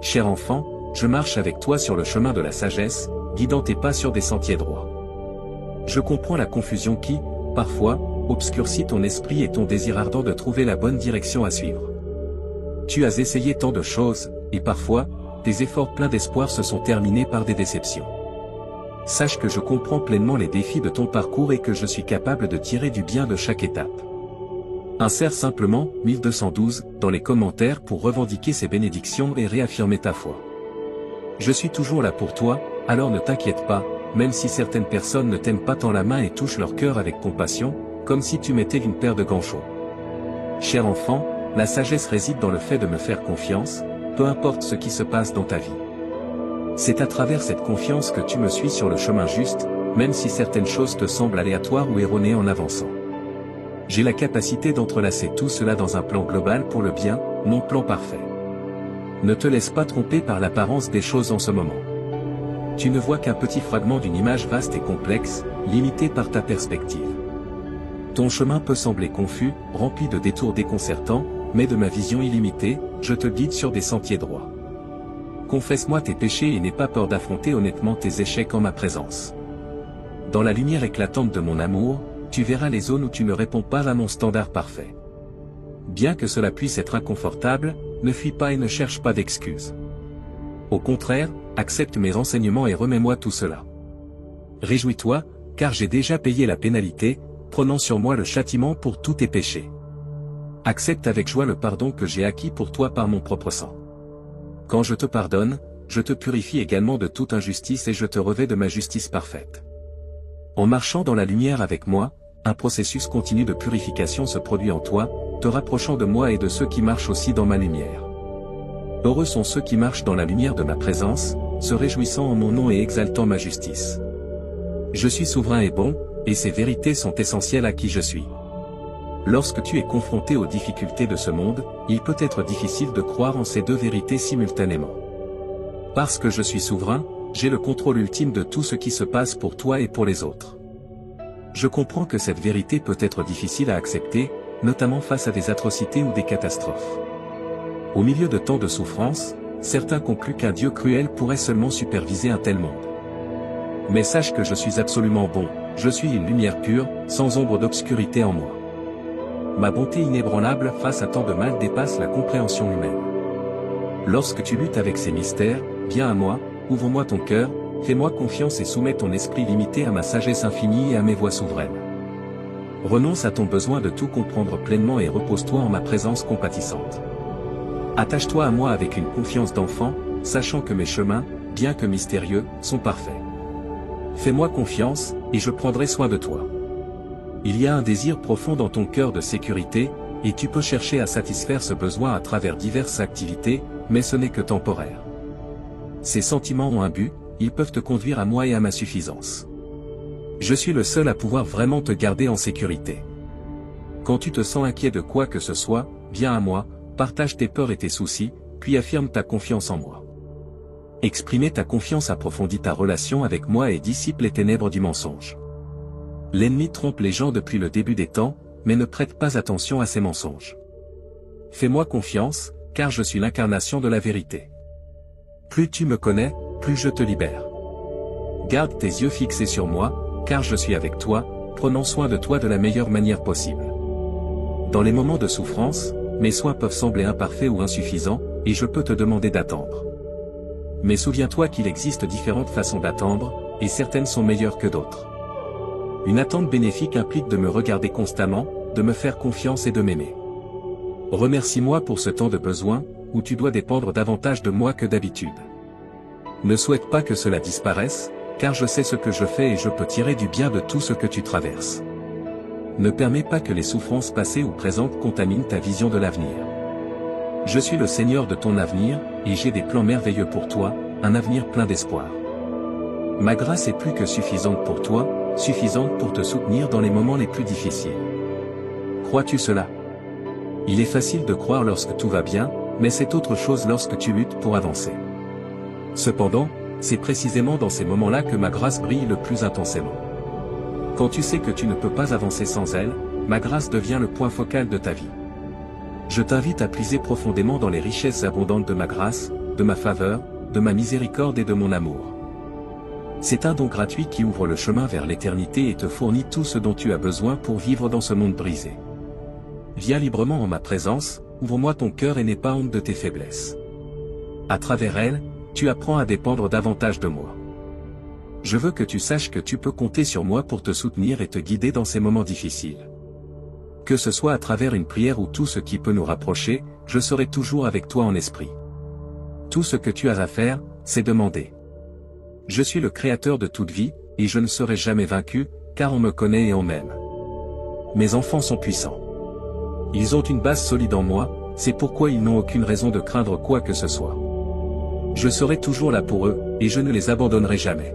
Cher enfant, je marche avec toi sur le chemin de la sagesse, guidant tes pas sur des sentiers droits. Je comprends la confusion qui, parfois, obscurcit ton esprit et ton désir ardent de trouver la bonne direction à suivre. Tu as essayé tant de choses, et parfois, tes efforts pleins d'espoir se sont terminés par des déceptions. Sache que je comprends pleinement les défis de ton parcours et que je suis capable de tirer du bien de chaque étape. Insère simplement 1212 dans les commentaires pour revendiquer ces bénédictions et réaffirmer ta foi. Je suis toujours là pour toi, alors ne t'inquiète pas, même si certaines personnes ne t'aiment pas tant la main et touchent leur cœur avec compassion, comme si tu mettais une paire de gants chauds. Cher enfant, la sagesse réside dans le fait de me faire confiance, peu importe ce qui se passe dans ta vie. C'est à travers cette confiance que tu me suis sur le chemin juste, même si certaines choses te semblent aléatoires ou erronées en avançant. J'ai la capacité d'entrelacer tout cela dans un plan global pour le bien, mon plan parfait. Ne te laisse pas tromper par l'apparence des choses en ce moment. Tu ne vois qu'un petit fragment d'une image vaste et complexe, limitée par ta perspective. Ton chemin peut sembler confus, rempli de détours déconcertants, mais de ma vision illimitée, je te guide sur des sentiers droits. Confesse-moi tes péchés et n'aie pas peur d'affronter honnêtement tes échecs en ma présence. Dans la lumière éclatante de mon amour, tu verras les zones où tu ne réponds pas à mon standard parfait. Bien que cela puisse être inconfortable, ne fuis pas et ne cherche pas d'excuses. Au contraire, accepte mes renseignements et remets-moi tout cela. Réjouis-toi, car j'ai déjà payé la pénalité, prenant sur moi le châtiment pour tous tes péchés. Accepte avec joie le pardon que j'ai acquis pour toi par mon propre sang. Quand je te pardonne, je te purifie également de toute injustice et je te revêts de ma justice parfaite. En marchant dans la lumière avec moi, un processus continu de purification se produit en toi, te rapprochant de moi et de ceux qui marchent aussi dans ma lumière. Heureux sont ceux qui marchent dans la lumière de ma présence, se réjouissant en mon nom et exaltant ma justice. Je suis souverain et bon, et ces vérités sont essentielles à qui je suis. Lorsque tu es confronté aux difficultés de ce monde, il peut être difficile de croire en ces deux vérités simultanément. Parce que je suis souverain, j'ai le contrôle ultime de tout ce qui se passe pour toi et pour les autres. Je comprends que cette vérité peut être difficile à accepter, notamment face à des atrocités ou des catastrophes. Au milieu de tant de souffrances, certains concluent qu'un Dieu cruel pourrait seulement superviser un tel monde. Mais sache que je suis absolument bon, je suis une lumière pure, sans ombre d'obscurité en moi. Ma bonté inébranlable face à tant de mal dépasse la compréhension humaine. Lorsque tu luttes avec ces mystères, viens à moi, ouvre-moi ton cœur, fais-moi confiance et soumets ton esprit limité à ma sagesse infinie et à mes voies souveraines. Renonce à ton besoin de tout comprendre pleinement et repose-toi en ma présence compatissante. Attache-toi à moi avec une confiance d'enfant, sachant que mes chemins, bien que mystérieux, sont parfaits. Fais-moi confiance, et je prendrai soin de toi. Il y a un désir profond dans ton cœur de sécurité, et tu peux chercher à satisfaire ce besoin à travers diverses activités, mais ce n'est que temporaire. Ces sentiments ont un but, ils peuvent te conduire à moi et à ma suffisance. Je suis le seul à pouvoir vraiment te garder en sécurité. Quand tu te sens inquiet de quoi que ce soit, viens à moi, partage tes peurs et tes soucis, puis affirme ta confiance en moi. Exprimer ta confiance approfondit ta relation avec moi et dissipe les ténèbres du mensonge. L'ennemi trompe les gens depuis le début des temps, mais ne prête pas attention à ces mensonges. Fais-moi confiance, car je suis l'incarnation de la vérité. Plus tu me connais, plus je te libère. Garde tes yeux fixés sur moi, car je suis avec toi, prenant soin de toi de la meilleure manière possible. Dans les moments de souffrance, mes soins peuvent sembler imparfaits ou insuffisants, et je peux te demander d'attendre. Mais souviens-toi qu'il existe différentes façons d'attendre, et certaines sont meilleures que d'autres. Une attente bénéfique implique de me regarder constamment, de me faire confiance et de m'aimer. Remercie-moi pour ce temps de besoin, où tu dois dépendre davantage de moi que d'habitude. Ne souhaite pas que cela disparaisse, car je sais ce que je fais et je peux tirer du bien de tout ce que tu traverses. Ne permets pas que les souffrances passées ou présentes contaminent ta vision de l'avenir. Je suis le Seigneur de ton avenir, et j'ai des plans merveilleux pour toi, un avenir plein d'espoir. Ma grâce est plus que suffisante pour toi, suffisante pour te soutenir dans les moments les plus difficiles. Crois-tu cela? Il est facile de croire lorsque tout va bien, mais c'est autre chose lorsque tu luttes pour avancer. Cependant, c'est précisément dans ces moments-là que ma grâce brille le plus intensément. Quand tu sais que tu ne peux pas avancer sans elle, ma grâce devient le point focal de ta vie. Je t'invite à puiser profondément dans les richesses abondantes de ma grâce, de ma faveur, de ma miséricorde et de mon amour. C'est un don gratuit qui ouvre le chemin vers l'éternité et te fournit tout ce dont tu as besoin pour vivre dans ce monde brisé. Viens librement en ma présence, ouvre-moi ton cœur et n'aie pas honte de tes faiblesses. À travers elles, tu apprends à dépendre davantage de moi. Je veux que tu saches que tu peux compter sur moi pour te soutenir et te guider dans ces moments difficiles. Que ce soit à travers une prière ou tout ce qui peut nous rapprocher, je serai toujours avec toi en esprit. Tout ce que tu as à faire, c'est demander. Je suis le créateur de toute vie, et je ne serai jamais vaincu, car on me connaît et on m'aime. Mes enfants sont puissants. Ils ont une base solide en moi, c'est pourquoi ils n'ont aucune raison de craindre quoi que ce soit. Je serai toujours là pour eux, et je ne les abandonnerai jamais.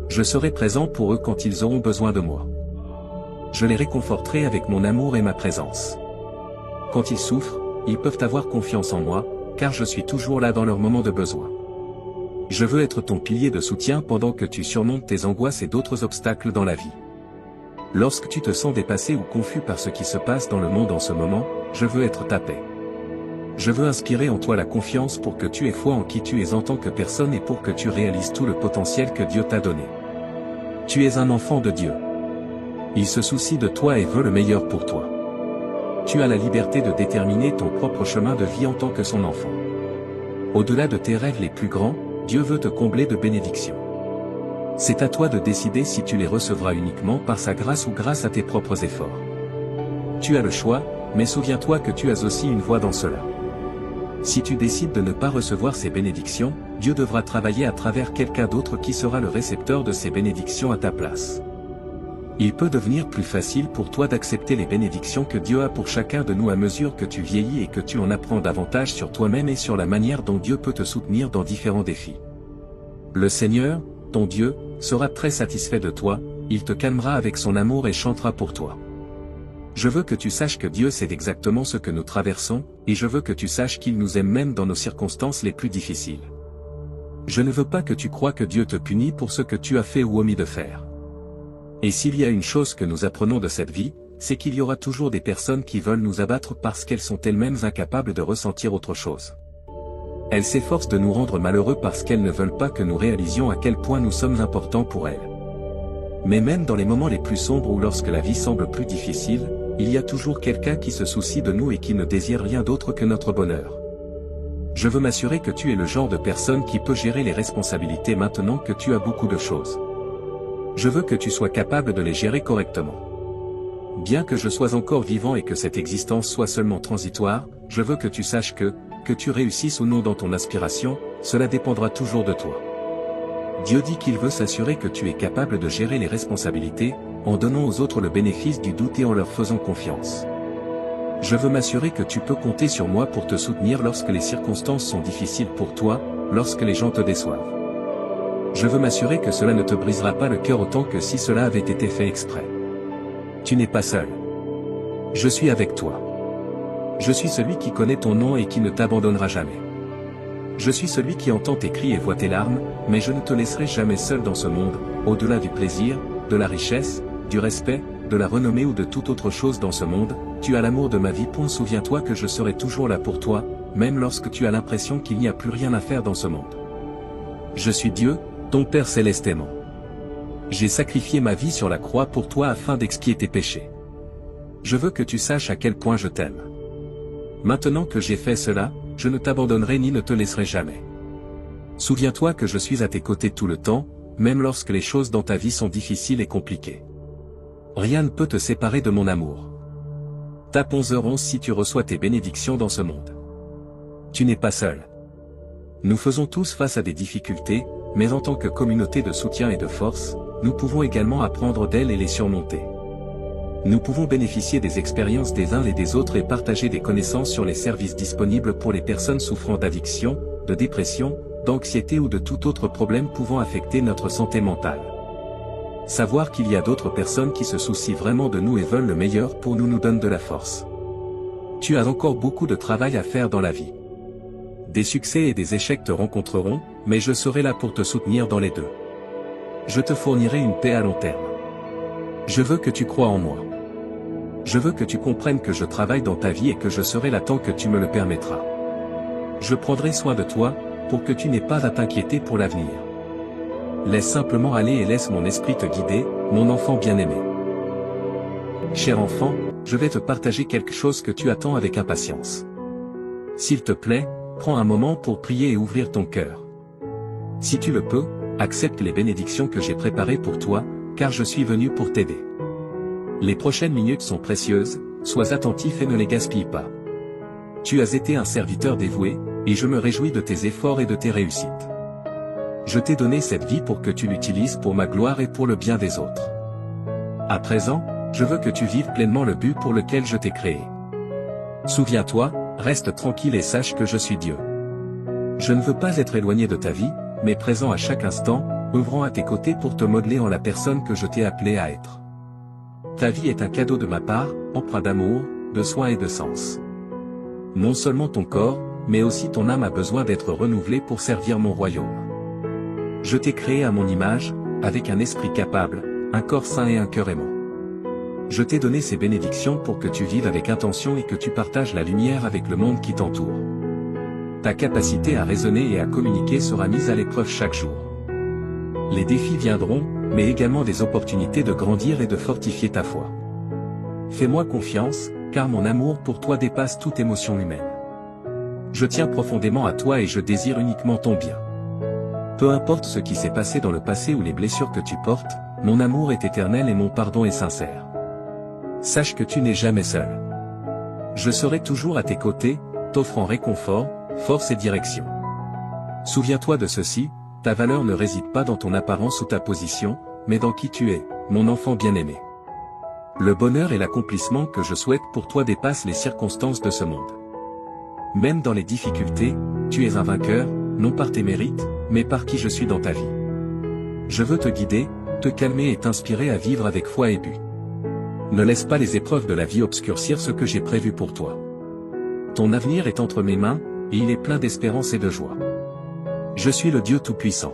Je serai présent pour eux quand ils auront besoin de moi. Je les réconforterai avec mon amour et ma présence. Quand ils souffrent, ils peuvent avoir confiance en moi, car je suis toujours là dans leurs moments de besoin. Je veux être ton pilier de soutien pendant que tu surmontes tes angoisses et d'autres obstacles dans la vie. Lorsque tu te sens dépassé ou confus par ce qui se passe dans le monde en ce moment, je veux être ta paix. Je veux inspirer en toi la confiance pour que tu aies foi en qui tu es en tant que personne et pour que tu réalises tout le potentiel que Dieu t'a donné. Tu es un enfant de Dieu. Il se soucie de toi et veut le meilleur pour toi. Tu as la liberté de déterminer ton propre chemin de vie en tant que son enfant. Au-delà de tes rêves les plus grands, Dieu veut te combler de bénédictions. C'est à toi de décider si tu les recevras uniquement par sa grâce ou grâce à tes propres efforts. Tu as le choix, mais souviens-toi que tu as aussi une voix dans cela. Si tu décides de ne pas recevoir ces bénédictions, Dieu devra travailler à travers quelqu'un d'autre qui sera le récepteur de ces bénédictions à ta place. Il peut devenir plus facile pour toi d'accepter les bénédictions que Dieu a pour chacun de nous à mesure que tu vieillis et que tu en apprends davantage sur toi-même et sur la manière dont Dieu peut te soutenir dans différents défis. Le Seigneur, ton Dieu, sera très satisfait de toi, il te calmera avec son amour et chantera pour toi. Je veux que tu saches que Dieu sait exactement ce que nous traversons, et je veux que tu saches qu'il nous aime même dans nos circonstances les plus difficiles. Je ne veux pas que tu crois que Dieu te punit pour ce que tu as fait ou omis de faire. Et s'il y a une chose que nous apprenons de cette vie, c'est qu'il y aura toujours des personnes qui veulent nous abattre parce qu'elles sont elles-mêmes incapables de ressentir autre chose. Elles s'efforcent de nous rendre malheureux parce qu'elles ne veulent pas que nous réalisions à quel point nous sommes importants pour elles. Mais même dans les moments les plus sombres ou lorsque la vie semble plus difficile, il y a toujours quelqu'un qui se soucie de nous et qui ne désire rien d'autre que notre bonheur. Je veux m'assurer que tu es le genre de personne qui peut gérer les responsabilités maintenant que tu as beaucoup de choses. Je veux que tu sois capable de les gérer correctement. Bien que je sois encore vivant et que cette existence soit seulement transitoire, je veux que tu saches que tu réussisses ou non dans ton aspiration, cela dépendra toujours de toi. Dieu dit qu'il veut s'assurer que tu es capable de gérer les responsabilités, en donnant aux autres le bénéfice du doute et en leur faisant confiance. Je veux m'assurer que tu peux compter sur moi pour te soutenir lorsque les circonstances sont difficiles pour toi, lorsque les gens te déçoivent. Je veux m'assurer que cela ne te brisera pas le cœur autant que si cela avait été fait exprès. Tu n'es pas seul. Je suis avec toi. Je suis celui qui connaît ton nom et qui ne t'abandonnera jamais. Je suis celui qui entend tes cris et voit tes larmes, mais je ne te laisserai jamais seul dans ce monde, au-delà du plaisir, de la richesse, du respect, de la renommée ou de toute autre chose dans ce monde, tu as l'amour de ma vie. Souviens-toi que je serai toujours là pour toi, même lorsque tu as l'impression qu'il n'y a plus rien à faire dans ce monde. Je suis Dieu, ton Père céleste aimant. J'ai sacrifié ma vie sur la croix pour toi afin d'expier tes péchés. Je veux que tu saches à quel point je t'aime. Maintenant que j'ai fait cela, je ne t'abandonnerai ni ne te laisserai jamais. Souviens-toi que je suis à tes côtés tout le temps, même lorsque les choses dans ta vie sont difficiles et compliquées. Rien ne peut te séparer de mon amour. Tape 11h11 si tu reçois tes bénédictions dans ce monde. Tu n'es pas seul. Nous faisons tous face à des difficultés, mais en tant que communauté de soutien et de force, nous pouvons également apprendre d'elles et les surmonter. Nous pouvons bénéficier des expériences des uns et des autres et partager des connaissances sur les services disponibles pour les personnes souffrant d'addiction, de dépression, d'anxiété ou de tout autre problème pouvant affecter notre santé mentale. Savoir qu'il y a d'autres personnes qui se soucient vraiment de nous et veulent le meilleur pour nous nous donne de la force. Tu as encore beaucoup de travail à faire dans la vie. Des succès et des échecs te rencontreront, mais je serai là pour te soutenir dans les deux. Je te fournirai une paix à long terme. Je veux que tu crois en moi. Je veux que tu comprennes que je travaille dans ta vie et que je serai là tant que tu me le permettras. Je prendrai soin de toi, pour que tu n'aies pas à t'inquiéter pour l'avenir. Laisse simplement aller et laisse mon esprit te guider, mon enfant bien-aimé. Cher enfant, je vais te partager quelque chose que tu attends avec impatience. S'il te plaît, prends un moment pour prier et ouvrir ton cœur. Si tu le peux, accepte les bénédictions que j'ai préparées pour toi, car je suis venu pour t'aider. Les prochaines minutes sont précieuses, sois attentif et ne les gaspille pas. Tu as été un serviteur dévoué, et je me réjouis de tes efforts et de tes réussites. Je t'ai donné cette vie pour que tu l'utilises pour ma gloire et pour le bien des autres. À présent, je veux que tu vives pleinement le but pour lequel je t'ai créé. Souviens-toi, reste tranquille et sache que je suis Dieu. Je ne veux pas être éloigné de ta vie, mais présent à chaque instant, œuvrant à tes côtés pour te modeler en la personne que je t'ai appelé à être. Ta vie est un cadeau de ma part, empreint d'amour, de soin et de sens. Non seulement ton corps, mais aussi ton âme a besoin d'être renouvelée pour servir mon royaume. Je t'ai créé à mon image, avec un esprit capable, un corps sain et un cœur aimant. Je t'ai donné ces bénédictions pour que tu vives avec intention et que tu partages la lumière avec le monde qui t'entoure. Ta capacité à raisonner et à communiquer sera mise à l'épreuve chaque jour. Les défis viendront, mais également des opportunités de grandir et de fortifier ta foi. Fais-moi confiance, car mon amour pour toi dépasse toute émotion humaine. Je tiens profondément à toi et je désire uniquement ton bien. Peu importe ce qui s'est passé dans le passé ou les blessures que tu portes, mon amour est éternel et mon pardon est sincère. Sache que tu n'es jamais seul. Je serai toujours à tes côtés, t'offrant réconfort, force et direction. Souviens-toi de ceci, ta valeur ne réside pas dans ton apparence ou ta position, mais dans qui tu es, mon enfant bien-aimé. Le bonheur et l'accomplissement que je souhaite pour toi dépassent les circonstances de ce monde. Même dans les difficultés, tu es un vainqueur, non par tes mérites, mais par qui je suis dans ta vie. Je veux te guider, te calmer et t'inspirer à vivre avec foi et but. Ne laisse pas les épreuves de la vie obscurcir ce que j'ai prévu pour toi. Ton avenir est entre mes mains, et il est plein d'espérance et de joie. Je suis le Dieu Tout-Puissant.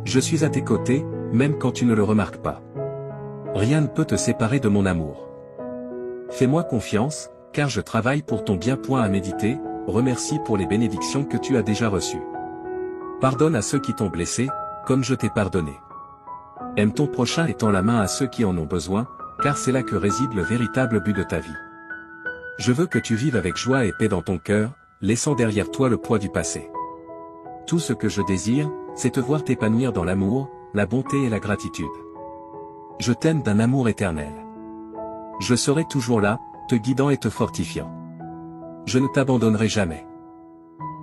Je suis à tes côtés, même quand tu ne le remarques pas. Rien ne peut te séparer de mon amour. Fais-moi confiance, car je travaille pour ton bien. À méditer, remercie pour les bénédictions que tu as déjà reçues. Pardonne à ceux qui t'ont blessé, comme je t'ai pardonné. Aime ton prochain et tends la main à ceux qui en ont besoin, car c'est là que réside le véritable but de ta vie. Je veux que tu vives avec joie et paix dans ton cœur, laissant derrière toi le poids du passé. Tout ce que je désire, c'est te voir t'épanouir dans l'amour, la bonté et la gratitude. Je t'aime d'un amour éternel. Je serai toujours là, te guidant et te fortifiant. Je ne t'abandonnerai jamais.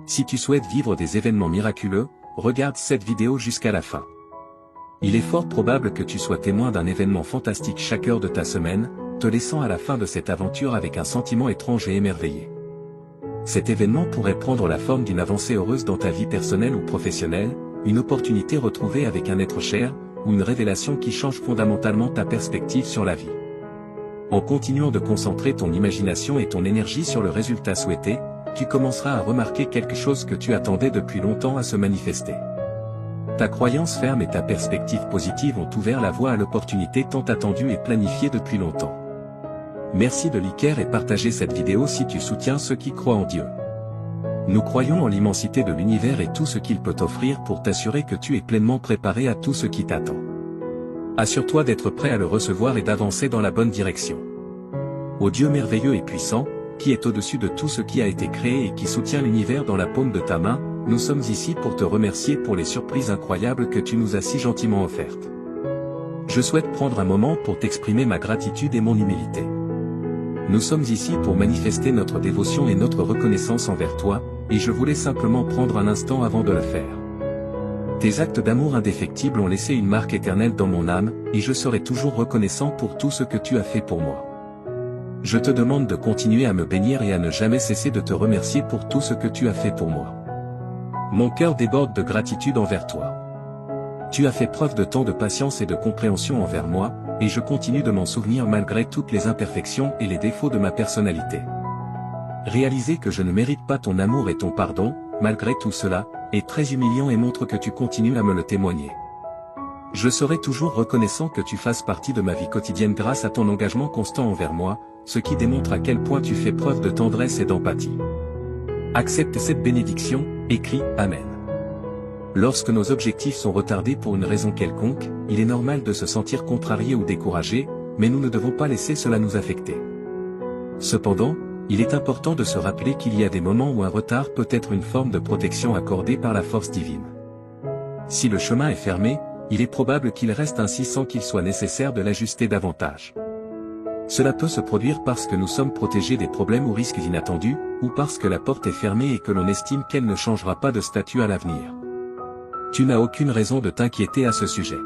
Si tu souhaites vivre des événements miraculeux, regarde cette vidéo jusqu'à la fin. Il est fort probable que tu sois témoin d'un événement fantastique chaque heure de ta semaine, te laissant à la fin de cette aventure avec un sentiment étrange et émerveillé. Cet événement pourrait prendre la forme d'une avancée heureuse dans ta vie personnelle ou professionnelle, une opportunité retrouvée avec un être cher, ou une révélation qui change fondamentalement ta perspective sur la vie. En continuant de concentrer ton imagination et ton énergie sur le résultat souhaité, tu commenceras à remarquer quelque chose que tu attendais depuis longtemps à se manifester. Ta croyance ferme et ta perspective positive ont ouvert la voie à l'opportunité tant attendue et planifiée depuis longtemps. Merci de liker et partager cette vidéo si tu soutiens ceux qui croient en Dieu. Nous croyons en l'immensité de l'univers et tout ce qu'il peut t'offrir pour t'assurer que tu es pleinement préparé à tout ce qui t'attend. Assure-toi d'être prêt à le recevoir et d'avancer dans la bonne direction. Ô Dieu merveilleux et puissant, qui est au-dessus de tout ce qui a été créé et qui soutient l'univers dans la paume de ta main, nous sommes ici pour te remercier pour les surprises incroyables que tu nous as si gentiment offertes. Je souhaite prendre un moment pour t'exprimer ma gratitude et mon humilité. Nous sommes ici pour manifester notre dévotion et notre reconnaissance envers toi, et je voulais simplement prendre un instant avant de le faire. Tes actes d'amour indéfectibles ont laissé une marque éternelle dans mon âme, et je serai toujours reconnaissant pour tout ce que tu as fait pour moi. Je te demande de continuer à me bénir et à ne jamais cesser de te remercier pour tout ce que tu as fait pour moi. Mon cœur déborde de gratitude envers toi. Tu as fait preuve de tant de patience et de compréhension envers moi, et je continue de m'en souvenir malgré toutes les imperfections et les défauts de ma personnalité. Réaliser que je ne mérite pas ton amour et ton pardon, malgré tout cela, est très humiliant et montre que tu continues à me le témoigner. Je serai toujours reconnaissant que tu fasses partie de ma vie quotidienne grâce à ton engagement constant envers moi, ce qui démontre à quel point tu fais preuve de tendresse et d'empathie. Accepte cette bénédiction, et crie « Amen ». Lorsque nos objectifs sont retardés pour une raison quelconque, il est normal de se sentir contrarié ou découragé, mais nous ne devons pas laisser cela nous affecter. Cependant, il est important de se rappeler qu'il y a des moments où un retard peut être une forme de protection accordée par la force divine. Si le chemin est fermé, il est probable qu'il reste ainsi sans qu'il soit nécessaire de l'ajuster davantage. Cela peut se produire parce que nous sommes protégés des problèmes ou risques inattendus, ou parce que la porte est fermée et que l'on estime qu'elle ne changera pas de statut à l'avenir. Tu n'as aucune raison de t'inquiéter à ce sujet.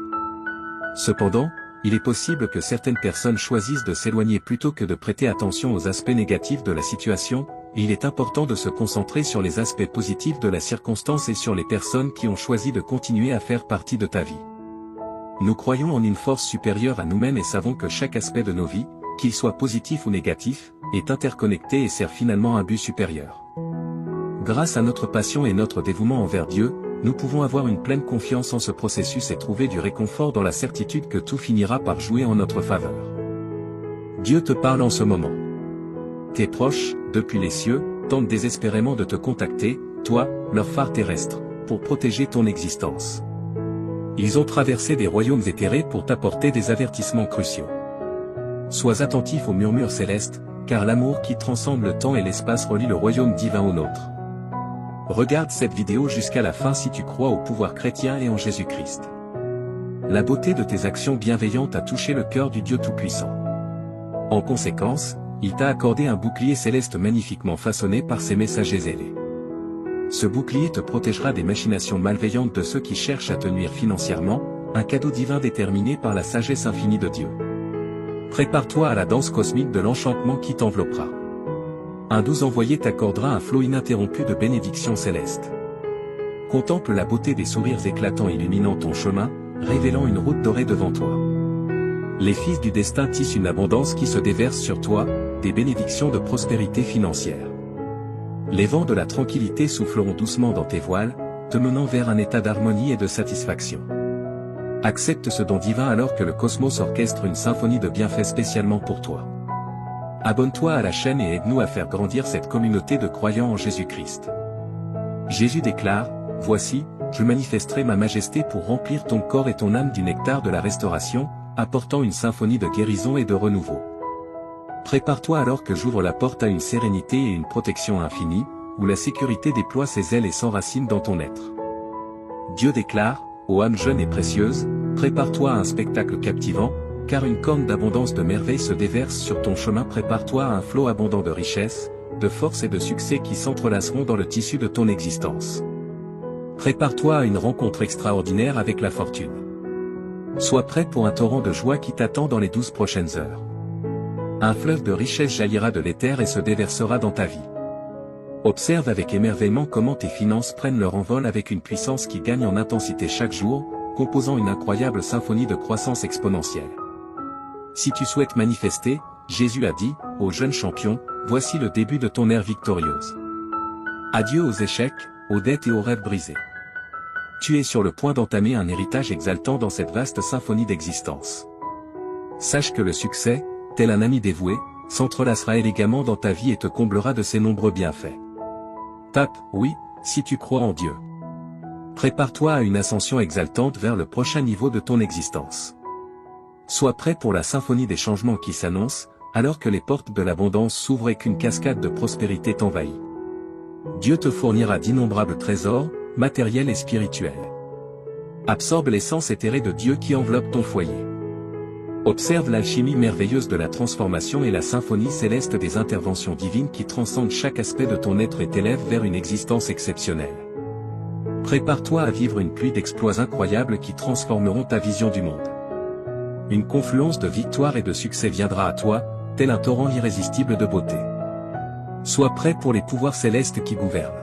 Cependant, il est possible que certaines personnes choisissent de s'éloigner plutôt que de prêter attention aux aspects négatifs de la situation, et il est important de se concentrer sur les aspects positifs de la circonstance et sur les personnes qui ont choisi de continuer à faire partie de ta vie. Nous croyons en une force supérieure à nous-mêmes et savons que chaque aspect de nos vies, qu'il soit positif ou négatif, est interconnecté et sert finalement un but supérieur. Grâce à notre passion et notre dévouement envers Dieu, nous pouvons avoir une pleine confiance en ce processus et trouver du réconfort dans la certitude que tout finira par jouer en notre faveur. Dieu te parle en ce moment. Tes proches, depuis les cieux, tentent désespérément de te contacter, toi, leur phare terrestre, pour protéger ton existence. Ils ont traversé des royaumes éthérés pour t'apporter des avertissements cruciaux. Sois attentif aux murmures célestes, car l'amour qui transcende le temps et l'espace relie le royaume divin au nôtre. Regarde cette vidéo jusqu'à la fin si tu crois au pouvoir chrétien et en Jésus-Christ. La beauté de tes actions bienveillantes a touché le cœur du Dieu Tout-Puissant. En conséquence, il t'a accordé un bouclier céleste magnifiquement façonné par ses messagers zélés. Ce bouclier te protégera des machinations malveillantes de ceux qui cherchent à te nuire financièrement, un cadeau divin déterminé par la sagesse infinie de Dieu. Prépare-toi à la danse cosmique de l'enchantement qui t'enveloppera. Un doux envoyé t'accordera un flot ininterrompu de bénédictions célestes. Contemple la beauté des sourires éclatants illuminant ton chemin, révélant une route dorée devant toi. Les fils du destin tissent une abondance qui se déverse sur toi, des bénédictions de prospérité financière. Les vents de la tranquillité souffleront doucement dans tes voiles, te menant vers un état d'harmonie et de satisfaction. Accepte ce don divin alors que le cosmos orchestre une symphonie de bienfaits spécialement pour toi. Abonne-toi à la chaîne et aide-nous à faire grandir cette communauté de croyants en Jésus-Christ. Jésus déclare, « Voici, je manifesterai ma majesté pour remplir ton corps et ton âme du nectar de la restauration, apportant une symphonie de guérison et de renouveau. » Prépare-toi alors que j'ouvre la porte à une sérénité et une protection infinie, où la sécurité déploie ses ailes et s'enracine dans ton être. Dieu déclare, « Ô âme jeune et précieuse, prépare-toi à un spectacle captivant, car une corne d'abondance de merveilles se déverse sur ton chemin. Prépare-toi à un flot abondant de richesses, de force et de succès qui s'entrelaceront dans le tissu de ton existence. Prépare-toi à une rencontre extraordinaire avec la fortune. Sois prêt pour un torrent de joie qui t'attend dans les 12 prochaines heures. Un fleuve de richesses jaillira de l'éther et se déversera dans ta vie. Observe avec émerveillement comment tes finances prennent leur envol avec une puissance qui gagne en intensité chaque jour, composant une incroyable symphonie de croissance exponentielle. Si tu souhaites manifester, Jésus a dit, ô jeune champion, voici le début de ton ère victorieuse. Adieu aux échecs, aux dettes et aux rêves brisés. Tu es sur le point d'entamer un héritage exaltant dans cette vaste symphonie d'existence. Sache que le succès, tel un ami dévoué, s'entrelacera élégamment dans ta vie et te comblera de ses nombreux bienfaits. Tape, oui, si tu crois en Dieu. Prépare-toi à une ascension exaltante vers le prochain niveau de ton existence. Sois prêt pour la symphonie des changements qui s'annonce, alors que les portes de l'abondance s'ouvrent et qu'une cascade de prospérité t'envahit. Dieu te fournira d'innombrables trésors, matériels et spirituels. Absorbe l'essence éthérée de Dieu qui enveloppe ton foyer. Observe l'alchimie merveilleuse de la transformation et la symphonie céleste des interventions divines qui transcendent chaque aspect de ton être et t'élèvent vers une existence exceptionnelle. Prépare-toi à vivre une pluie d'exploits incroyables qui transformeront ta vision du monde. Une confluence de victoire et de succès viendra à toi, tel un torrent irrésistible de beauté. Sois prêt pour les pouvoirs célestes qui gouvernent.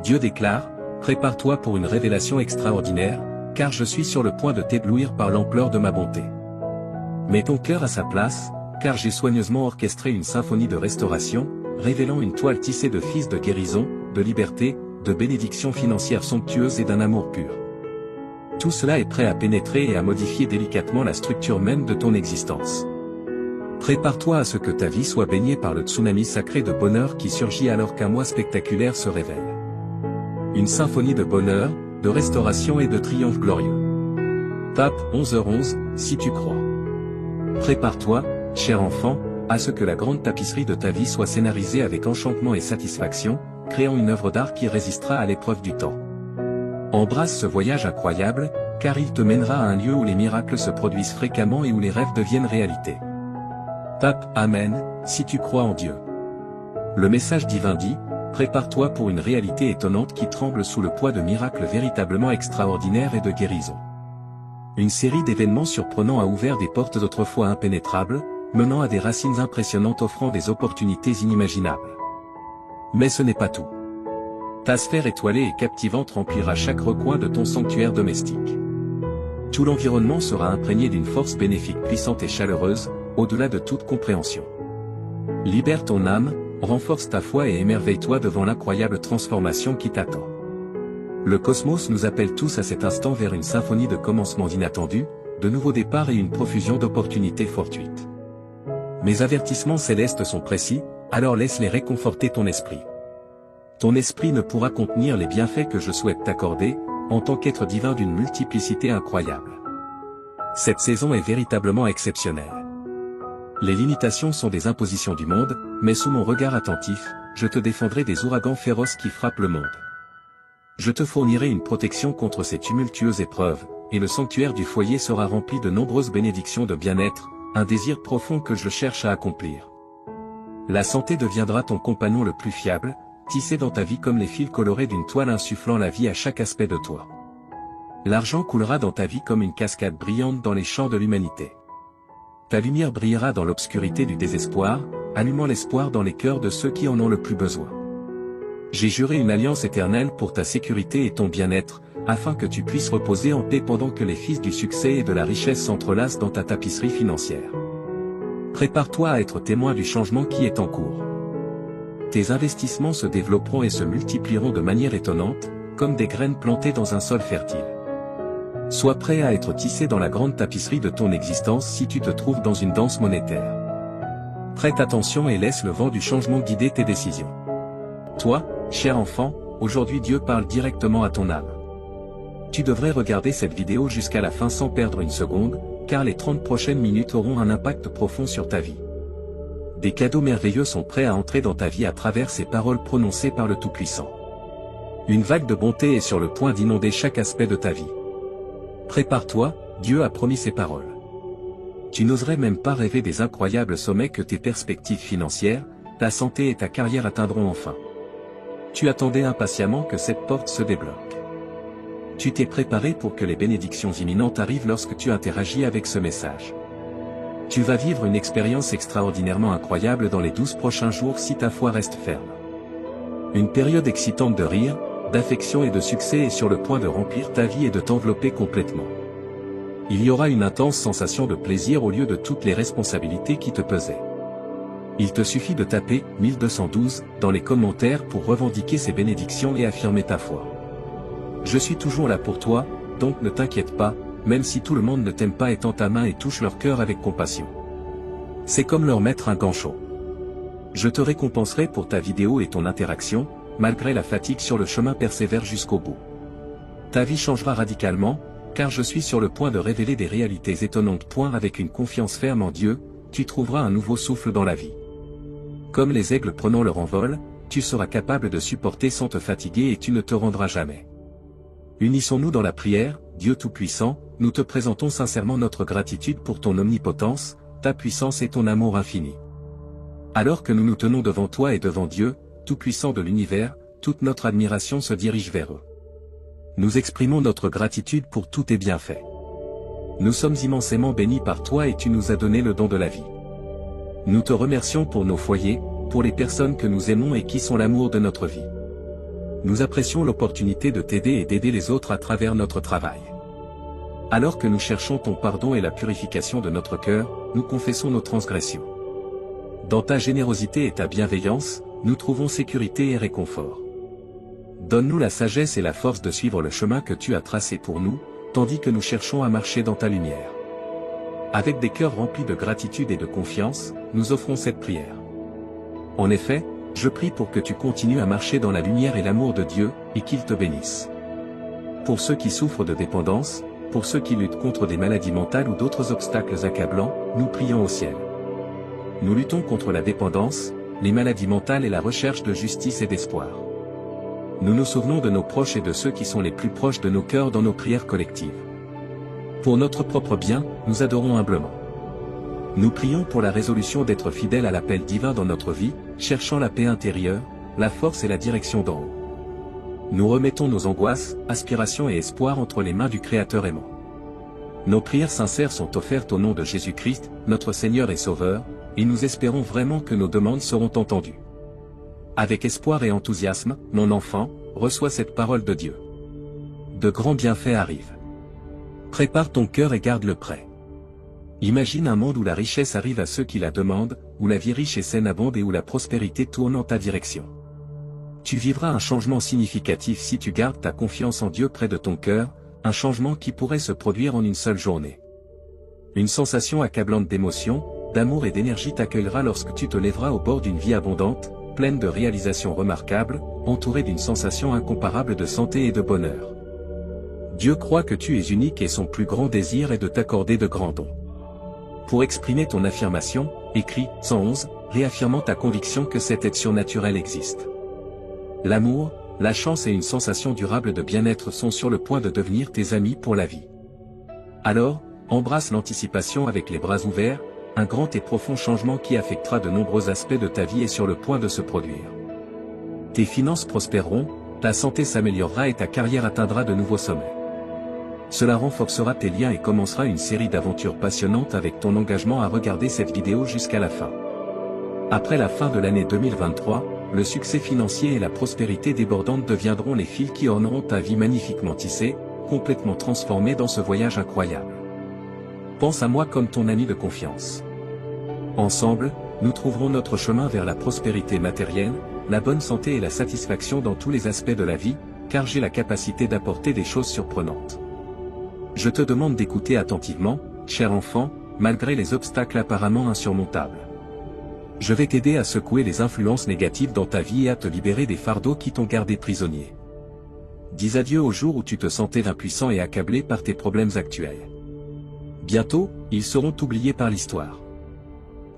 Dieu déclare, prépare-toi pour une révélation extraordinaire, car je suis sur le point de t'éblouir par l'ampleur de ma bonté. Mets ton cœur à sa place, car j'ai soigneusement orchestré une symphonie de restauration, révélant une toile tissée de fils de guérison, de liberté, de bénédictions financières somptueuses et d'un amour pur. Tout cela est prêt à pénétrer et à modifier délicatement la structure même de ton existence. Prépare-toi à ce que ta vie soit baignée par le tsunami sacré de bonheur qui surgit alors qu'un mois spectaculaire se révèle. Une symphonie de bonheur, de restauration et de triomphe glorieux. Tape 11h11, si tu crois. Prépare-toi, cher enfant, à ce que la grande tapisserie de ta vie soit scénarisée avec enchantement et satisfaction, créant une œuvre d'art qui résistera à l'épreuve du temps. Embrasse ce voyage incroyable, car il te mènera à un lieu où les miracles se produisent fréquemment et où les rêves deviennent réalité. Tape Amen, si tu crois en Dieu. Le message divin dit, prépare-toi pour une réalité étonnante qui tremble sous le poids de miracles véritablement extraordinaires et de guérison. Une série d'événements surprenants a ouvert des portes autrefois impénétrables, menant à des racines impressionnantes offrant des opportunités inimaginables. Mais ce n'est pas tout. Ta sphère étoilée et captivante remplira chaque recoin de ton sanctuaire domestique. Tout l'environnement sera imprégné d'une force bénéfique puissante et chaleureuse, au-delà de toute compréhension. Libère ton âme, renforce ta foi et émerveille-toi devant l'incroyable transformation qui t'attend. Le cosmos nous appelle tous à cet instant vers une symphonie de commencements inattendus, de nouveaux départs et une profusion d'opportunités fortuites. Mes avertissements célestes sont précis, alors laisse-les réconforter ton esprit. Ton esprit ne pourra contenir les bienfaits que je souhaite t'accorder, en tant qu'être divin d'une multiplicité incroyable. Cette saison est véritablement exceptionnelle. Les limitations sont des impositions du monde, mais sous mon regard attentif, je te défendrai des ouragans féroces qui frappent le monde. Je te fournirai une protection contre ces tumultueuses épreuves, et le sanctuaire du foyer sera rempli de nombreuses bénédictions de bien-être, un désir profond que je cherche à accomplir. La santé deviendra ton compagnon le plus fiable, tissé dans ta vie comme les fils colorés d'une toile insufflant la vie à chaque aspect de toi. L'argent coulera dans ta vie comme une cascade brillante dans les champs de l'humanité. Ta lumière brillera dans l'obscurité du désespoir, allumant l'espoir dans les cœurs de ceux qui en ont le plus besoin. J'ai juré une alliance éternelle pour ta sécurité et ton bien-être, afin que tu puisses reposer en paix pendant que les fils du succès et de la richesse s'entrelacent dans ta tapisserie financière. Prépare-toi à être témoin du changement qui est en cours. Tes investissements se développeront et se multiplieront de manière étonnante, comme des graines plantées dans un sol fertile. Sois prêt à être tissé dans la grande tapisserie de ton existence si tu te trouves dans une danse monétaire. Prête attention et laisse le vent du changement guider tes décisions. Toi, cher enfant, aujourd'hui Dieu parle directement à ton âme. Tu devrais regarder cette vidéo jusqu'à la fin sans perdre une seconde, car les 30 prochaines minutes auront un impact profond sur ta vie. Des cadeaux merveilleux sont prêts à entrer dans ta vie à travers ces paroles prononcées par le Tout-Puissant. Une vague de bonté est sur le point d'inonder chaque aspect de ta vie. Prépare-toi, Dieu a promis ses paroles. Tu n'oserais même pas rêver des incroyables sommets que tes perspectives financières, ta santé et ta carrière atteindront enfin. Tu attendais impatiemment que cette porte se débloque. Tu t'es préparé pour que les bénédictions imminentes arrivent lorsque tu interagis avec ce message. Tu vas vivre une expérience extraordinairement incroyable dans les 12 prochains jours si ta foi reste ferme. Une période excitante de rire, d'affection et de succès est sur le point de remplir ta vie et de t'envelopper complètement. Il y aura une intense sensation de plaisir au lieu de toutes les responsabilités qui te pesaient. Il te suffit de taper 1212 dans les commentaires pour revendiquer ces bénédictions et affirmer ta foi. Je suis toujours là pour toi, donc ne t'inquiète pas, même si tout le monde ne t'aime pas et tend ta main et touche leur cœur avec compassion. C'est comme leur mettre un gant chaud. Je te récompenserai pour ta vidéo et ton interaction, malgré la fatigue sur le chemin persévère jusqu'au bout. Ta vie changera radicalement, car je suis sur le point de révéler des réalités étonnantes. Avec une confiance ferme en Dieu, tu trouveras un nouveau souffle dans la vie. Comme les aigles prenant leur envol, tu seras capable de supporter sans te fatiguer et tu ne te rendras jamais. Unissons-nous dans la prière, Dieu Tout-Puissant, nous te présentons sincèrement notre gratitude pour ton omnipotence, ta puissance et ton amour infini. Alors que nous nous tenons devant toi et devant Dieu, Tout-Puissant de l'univers, toute notre admiration se dirige vers eux. Nous exprimons notre gratitude pour tous tes bienfaits. Nous sommes immensément bénis par toi et tu nous as donné le don de la vie. Nous te remercions pour nos foyers, pour les personnes que nous aimons et qui sont l'amour de notre vie. Nous apprécions l'opportunité de t'aider et d'aider les autres à travers notre travail. Alors que nous cherchons ton pardon et la purification de notre cœur, nous confessons nos transgressions. Dans ta générosité et ta bienveillance, nous trouvons sécurité et réconfort. Donne-nous la sagesse et la force de suivre le chemin que tu as tracé pour nous, tandis que nous cherchons à marcher dans ta lumière. Avec des cœurs remplis de gratitude et de confiance, nous offrons cette prière. En effet, je prie pour que tu continues à marcher dans la lumière et l'amour de Dieu, et qu'il te bénisse. Pour ceux qui souffrent de dépendance, pour ceux qui luttent contre des maladies mentales ou d'autres obstacles accablants, nous prions au ciel. Nous luttons contre la dépendance, les maladies mentales et la recherche de justice et d'espoir. Nous nous souvenons de nos proches et de ceux qui sont les plus proches de nos cœurs dans nos prières collectives. Pour notre propre bien, nous adorons humblement. Nous prions pour la résolution d'être fidèles à l'appel divin dans notre vie, cherchant la paix intérieure, la force et la direction d'en haut. Nous remettons nos angoisses, aspirations et espoirs entre les mains du Créateur aimant. Nos prières sincères sont offertes au nom de Jésus-Christ, notre Seigneur et Sauveur, et nous espérons vraiment que nos demandes seront entendues. Avec espoir et enthousiasme, mon enfant, reçois cette parole de Dieu. De grands bienfaits arrivent. Prépare ton cœur et garde-le prêt. Imagine un monde où la richesse arrive à ceux qui la demandent, où la vie riche et saine abonde et où la prospérité tourne en ta direction. Tu vivras un changement significatif si tu gardes ta confiance en Dieu près de ton cœur, un changement qui pourrait se produire en une seule journée. Une sensation accablante d'émotion, d'amour et d'énergie t'accueillera lorsque tu te lèveras au bord d'une vie abondante, pleine de réalisations remarquables, entourée d'une sensation incomparable de santé et de bonheur. Dieu croit que tu es unique et son plus grand désir est de t'accorder de grands dons. Pour exprimer ton affirmation, écris 111, réaffirmant ta conviction que cette aide surnaturelle existe. L'amour, la chance et une sensation durable de bien-être sont sur le point de devenir tes amis pour la vie. Alors, embrasse l'anticipation avec les bras ouverts, un grand et profond changement qui affectera de nombreux aspects de ta vie est sur le point de se produire. Tes finances prospéreront, ta santé s'améliorera et ta carrière atteindra de nouveaux sommets. Cela renforcera tes liens et commencera une série d'aventures passionnantes avec ton engagement à regarder cette vidéo jusqu'à la fin. Après la fin de l'année 2023, le succès financier et la prospérité débordante deviendront les fils qui orneront ta vie magnifiquement tissée, complètement transformée dans ce voyage incroyable. Pense à moi comme ton ami de confiance. Ensemble, nous trouverons notre chemin vers la prospérité matérielle, la bonne santé et la satisfaction dans tous les aspects de la vie, car j'ai la capacité d'apporter des choses surprenantes. Je te demande d'écouter attentivement, cher enfant, malgré les obstacles apparemment insurmontables. Je vais t'aider à secouer les influences négatives dans ta vie et à te libérer des fardeaux qui t'ont gardé prisonnier. Dis adieu au jour où tu te sentais impuissant et accablé par tes problèmes actuels. Bientôt, ils seront oubliés par l'histoire.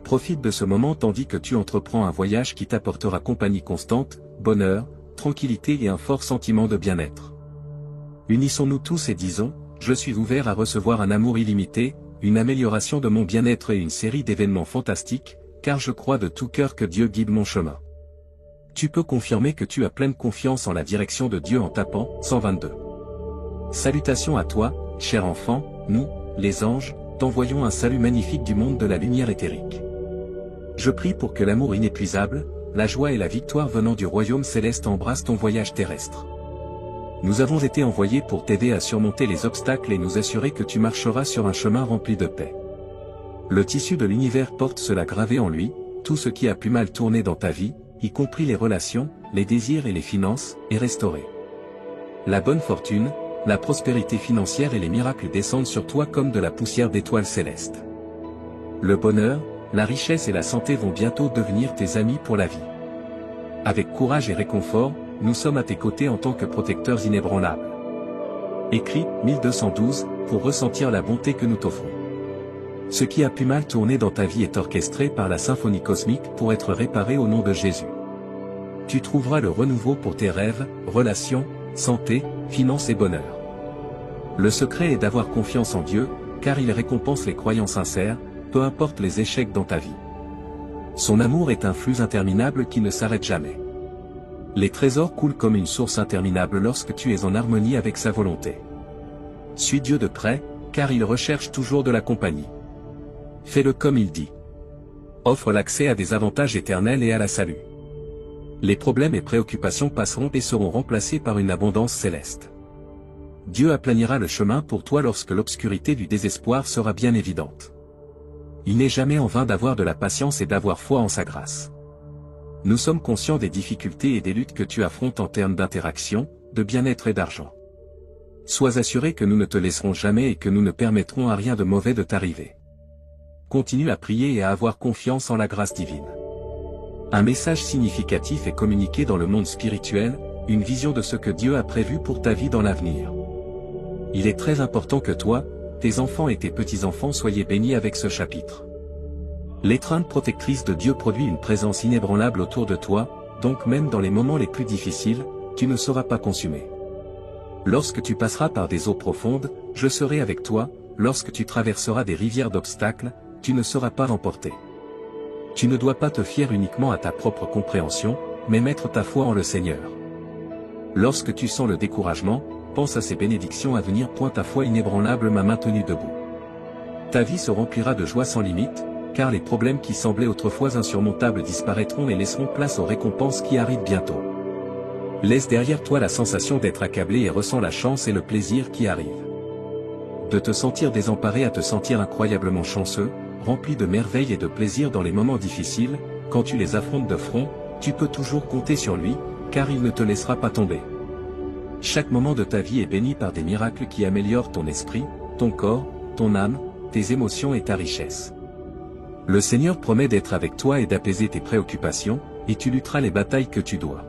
Profite de ce moment tandis que tu entreprends un voyage qui t'apportera compagnie constante, bonheur, tranquillité et un fort sentiment de bien-être. Unissons-nous tous et disons, je suis ouvert à recevoir un amour illimité, une amélioration de mon bien-être et une série d'événements fantastiques, car je crois de tout cœur que Dieu guide mon chemin. Tu peux confirmer que tu as pleine confiance en la direction de Dieu en tapant 122. Salutations à toi, cher enfant, nous, les anges, t'envoyons un salut magnifique du monde de la lumière éthérique. Je prie pour que l'amour inépuisable, la joie et la victoire venant du royaume céleste embrassent ton voyage terrestre. Nous avons été envoyés pour t'aider à surmonter les obstacles et nous assurer que tu marcheras sur un chemin rempli de paix. Le tissu de l'univers porte cela gravé en lui, tout ce qui a pu mal tourner dans ta vie, y compris les relations, les désirs et les finances, est restauré. La bonne fortune, la prospérité financière et les miracles descendent sur toi comme de la poussière d'étoiles célestes. Le bonheur, la richesse et la santé vont bientôt devenir tes amis pour la vie. Avec courage et réconfort, nous sommes à tes côtés en tant que protecteurs inébranlables. Écris 1212 pour ressentir la bonté que nous t'offrons. Ce qui a pu mal tourner dans ta vie est orchestré par la symphonie cosmique pour être réparé au nom de Jésus. Tu trouveras le renouveau pour tes rêves, relations, santé, finances et bonheur. Le secret est d'avoir confiance en Dieu, car il récompense les croyants sincères, peu importe les échecs dans ta vie. Son amour est un flux interminable qui ne s'arrête jamais. Les trésors coulent comme une source interminable lorsque tu es en harmonie avec sa volonté. Suis Dieu de près, car il recherche toujours de la compagnie. Fais-le comme il dit. Offre l'accès à des avantages éternels et à la salut. Les problèmes et préoccupations passeront et seront remplacés par une abondance céleste. Dieu aplanira le chemin pour toi lorsque l'obscurité du désespoir sera bien évidente. Il n'est jamais en vain d'avoir de la patience et d'avoir foi en sa grâce. Nous sommes conscients des difficultés et des luttes que tu affrontes en termes d'interaction, de bien-être et d'argent. Sois assuré que nous ne te laisserons jamais et que nous ne permettrons à rien de mauvais de t'arriver. continue à prier et à avoir confiance en la grâce divine. Un message significatif est communiqué dans le monde spirituel, une vision de ce que Dieu a prévu pour ta vie dans l'avenir. Il est très important que toi, tes enfants et tes petits-enfants soyez bénis avec ce chapitre. L'étreinte protectrice de Dieu produit une présence inébranlable autour de toi, donc même dans les moments les plus difficiles, tu ne seras pas consumé. Lorsque tu passeras par des eaux profondes, je serai avec toi, lorsque tu traverseras des rivières d'obstacles, tu ne seras pas emporté. Tu ne dois pas te fier uniquement à ta propre compréhension, mais mettre ta foi en le Seigneur. Lorsque tu sens le découragement, pense à ces bénédictions à venir. Ta foi inébranlable m'a maintenu debout. Ta vie se remplira de joie sans limite, car les problèmes qui semblaient autrefois insurmontables disparaîtront et laisseront place aux récompenses qui arrivent bientôt. Laisse derrière toi la sensation d'être accablé et ressens la chance et le plaisir qui arrivent. De te sentir désemparé à te sentir incroyablement chanceux, rempli de merveilles et de plaisir dans les moments difficiles, quand tu les affrontes de front, tu peux toujours compter sur lui, car il ne te laissera pas tomber. Chaque moment de ta vie est béni par des miracles qui améliorent ton esprit, ton corps, ton âme, tes émotions et ta richesse. Le Seigneur promet d'être avec toi et d'apaiser tes préoccupations, et tu lutteras les batailles que tu dois.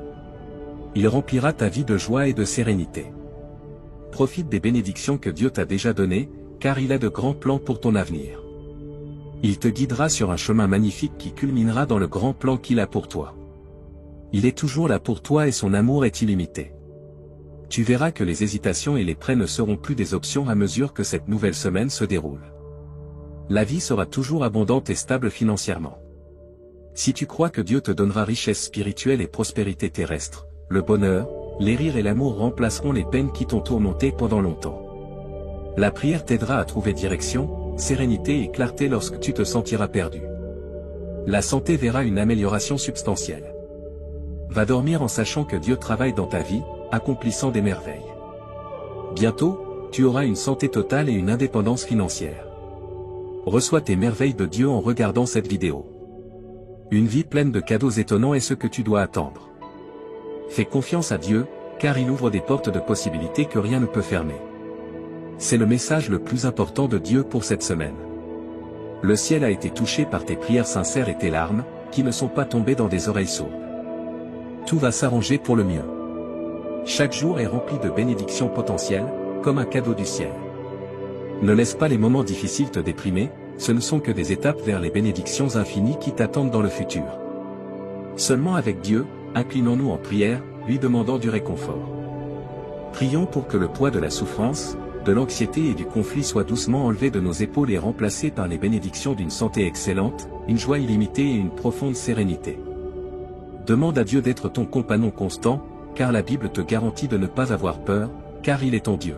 Il remplira ta vie de joie et de sérénité. Profite des bénédictions que Dieu t'a déjà données, car il a de grands plans pour ton avenir. Il te guidera sur un chemin magnifique qui culminera dans le grand plan qu'il a pour toi. Il est toujours là pour toi et son amour est illimité. Tu verras que les hésitations et les prêts ne seront plus des options à mesure que cette nouvelle semaine se déroule. La vie sera toujours abondante et stable financièrement. Si tu crois que Dieu te donnera richesse spirituelle et prospérité terrestre, le bonheur, les rires et l'amour remplaceront les peines qui t'ont tourmenté pendant longtemps. La prière t'aidera à trouver direction, sérénité et clarté lorsque tu te sentiras perdu. La santé verra une amélioration substantielle. Va dormir en sachant que Dieu travaille dans ta vie, accomplissant des merveilles. Bientôt, tu auras une santé totale et une indépendance financière. Reçois tes merveilles de Dieu en regardant cette vidéo. Une vie pleine de cadeaux étonnants est ce que tu dois attendre. Fais confiance à Dieu, car il ouvre des portes de possibilités que rien ne peut fermer. C'est le message le plus important de Dieu pour cette semaine. Le ciel a été touché par tes prières sincères et tes larmes, qui ne sont pas tombées dans des oreilles sourdes. Tout va s'arranger pour le mieux. Chaque jour est rempli de bénédictions potentielles, comme un cadeau du ciel. Ne laisse pas les moments difficiles te déprimer, ce ne sont que des étapes vers les bénédictions infinies qui t'attendent dans le futur. Seulement avec Dieu, inclinons-nous en prière, lui demandant du réconfort. Prions pour que le poids de la souffrance, de l'anxiété et du conflit soit doucement enlevé de nos épaules et remplacé par les bénédictions d'une santé excellente, une joie illimitée et une profonde sérénité. Demande à Dieu d'être ton compagnon constant, car la Bible te garantit de ne pas avoir peur, car il est ton Dieu.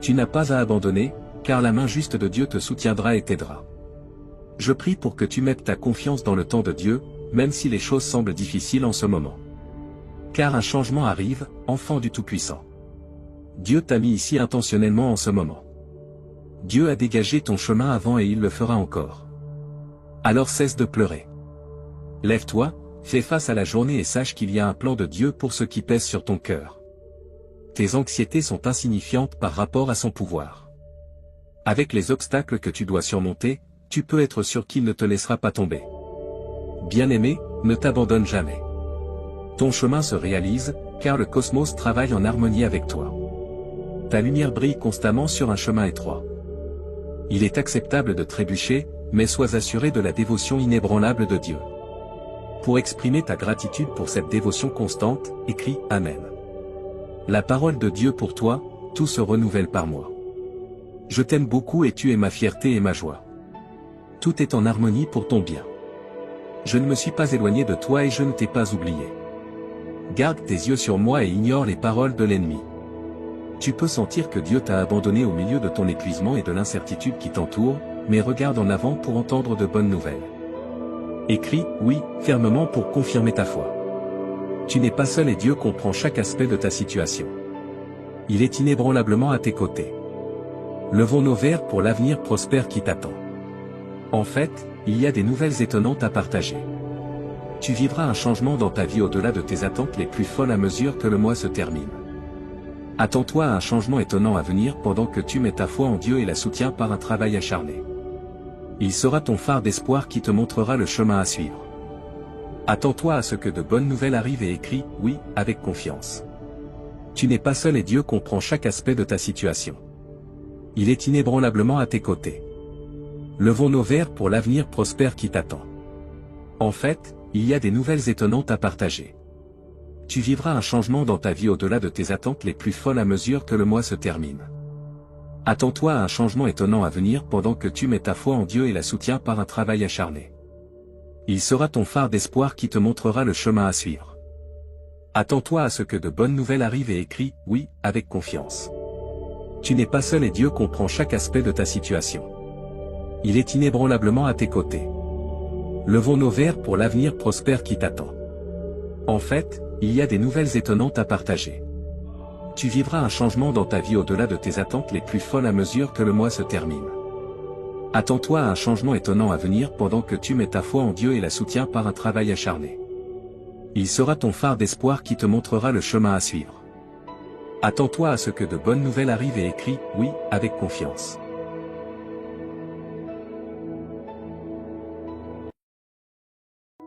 Tu n'as pas à abandonner, car la main juste de Dieu te soutiendra et t'aidera. Je prie pour que tu mettes ta confiance dans le temps de Dieu, même si les choses semblent difficiles en ce moment. Car un changement arrive, enfant du Tout-Puissant. Dieu t'a mis ici intentionnellement en ce moment. Dieu a dégagé ton chemin avant et il le fera encore. Alors cesse de pleurer. Lève-toi, fais face à la journée et sache qu'il y a un plan de Dieu pour ce qui pèse sur ton cœur. Tes anxiétés sont insignifiantes par rapport à son pouvoir. Avec les obstacles que tu dois surmonter, tu peux être sûr qu'il ne te laissera pas tomber. Bien-aimé, ne t'abandonne jamais. Ton chemin se réalise, car le cosmos travaille en harmonie avec toi. Ta lumière brille constamment sur un chemin étroit. Il est acceptable de trébucher, mais sois assuré de la dévotion inébranlable de Dieu. Pour exprimer ta gratitude pour cette dévotion constante, écris « Amen ». La parole de Dieu pour toi, tout se renouvelle par moi. Je t'aime beaucoup et tu es ma fierté et ma joie. Tout est en harmonie pour ton bien. Je ne me suis pas éloigné de toi et je ne t'ai pas oublié. Garde tes yeux sur moi et ignore les paroles de l'ennemi. Tu peux sentir que Dieu t'a abandonné au milieu de ton épuisement et de l'incertitude qui t'entoure, mais regarde en avant pour entendre de bonnes nouvelles. Écris « Oui » fermement pour confirmer ta foi. Tu n'es pas seul et Dieu comprend chaque aspect de ta situation. Il est inébranlablement à tes côtés. Levons nos verres pour l'avenir prospère qui t'attend. En fait, il y a des nouvelles étonnantes à partager. Tu vivras un changement dans ta vie au-delà de tes attentes les plus folles à mesure que le mois se termine. Attends-toi à un changement étonnant à venir pendant que tu mets ta foi en Dieu et la soutiens par un travail acharné. Il sera ton phare d'espoir qui te montrera le chemin à suivre. Attends-toi à ce que de bonnes nouvelles arrivent et écris « oui » avec confiance. Tu n'es pas seul et Dieu comprend chaque aspect de ta situation. Il est inébranlablement à tes côtés. Levons nos verres pour l'avenir prospère qui t'attend. En fait, il y a des nouvelles étonnantes à partager. Tu vivras un changement dans ta vie au-delà de tes attentes les plus folles à mesure que le mois se termine. Attends-toi à un changement étonnant à venir pendant que tu mets ta foi en Dieu et la soutiens par un travail acharné. Il sera ton phare d'espoir qui te montrera le chemin à suivre. Attends-toi à ce que de bonnes nouvelles arrivent et écris « oui » avec confiance. Tu n'es pas seul et Dieu comprend chaque aspect de ta situation. Il est inébranlablement à tes côtés. Levons nos verres pour l'avenir prospère qui t'attend. En fait, il y a des nouvelles étonnantes à partager. Tu vivras un changement dans ta vie au-delà de tes attentes les plus folles à mesure que le mois se termine. Attends-toi à un changement étonnant à venir pendant que tu mets ta foi en Dieu et la soutiens par un travail acharné. Il sera ton phare d'espoir qui te montrera le chemin à suivre. Attends-toi à ce que de bonnes nouvelles arrivent et écris « oui » avec confiance.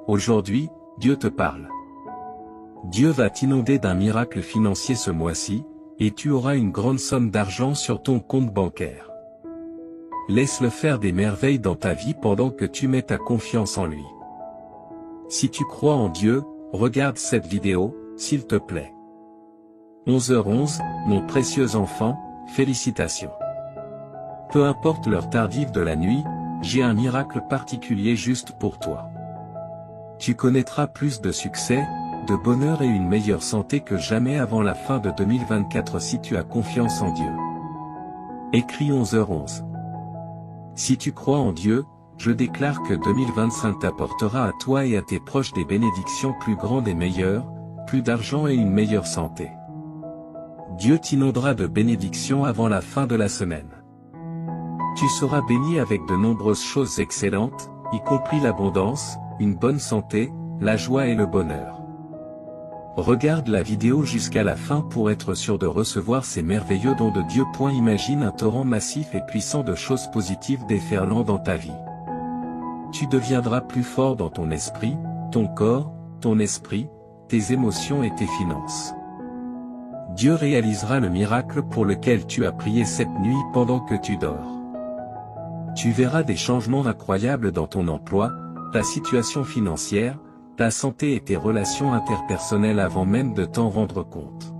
Aujourd'hui, Dieu te parle. Dieu va t'inonder d'un miracle financier ce mois-ci, et tu auras une grande somme d'argent sur ton compte bancaire. Laisse-le faire des merveilles dans ta vie pendant que tu mets ta confiance en lui. Si tu crois en Dieu, regarde cette vidéo, s'il te plaît. 11h11, mon précieux enfant, félicitations. Peu importe l'heure tardive de la nuit, j'ai un miracle particulier juste pour toi. Tu connaîtras plus de succès, de bonheur et une meilleure santé que jamais avant la fin de 2024 si tu as confiance en Dieu. Écrit 11h11. Si tu crois en Dieu, je déclare que 2025 t'apportera à toi et à tes proches des bénédictions plus grandes et meilleures, plus d'argent et une meilleure santé. Dieu t'inondera de bénédictions avant la fin de la semaine. Tu seras béni avec de nombreuses choses excellentes, y compris l'abondance, une bonne santé, la joie et le bonheur. Regarde la vidéo jusqu'à la fin pour être sûr de recevoir ces merveilleux dons de Dieu. Imagine un torrent massif et puissant de choses positives déferlant dans ta vie. Tu deviendras plus fort dans ton esprit, ton corps, ton esprit, tes émotions et tes finances. Dieu réalisera le miracle pour lequel tu as prié cette nuit pendant que tu dors. Tu verras des changements incroyables dans ton emploi, ta situation financière, ta santé et tes relations interpersonnelles avant même de t'en rendre compte.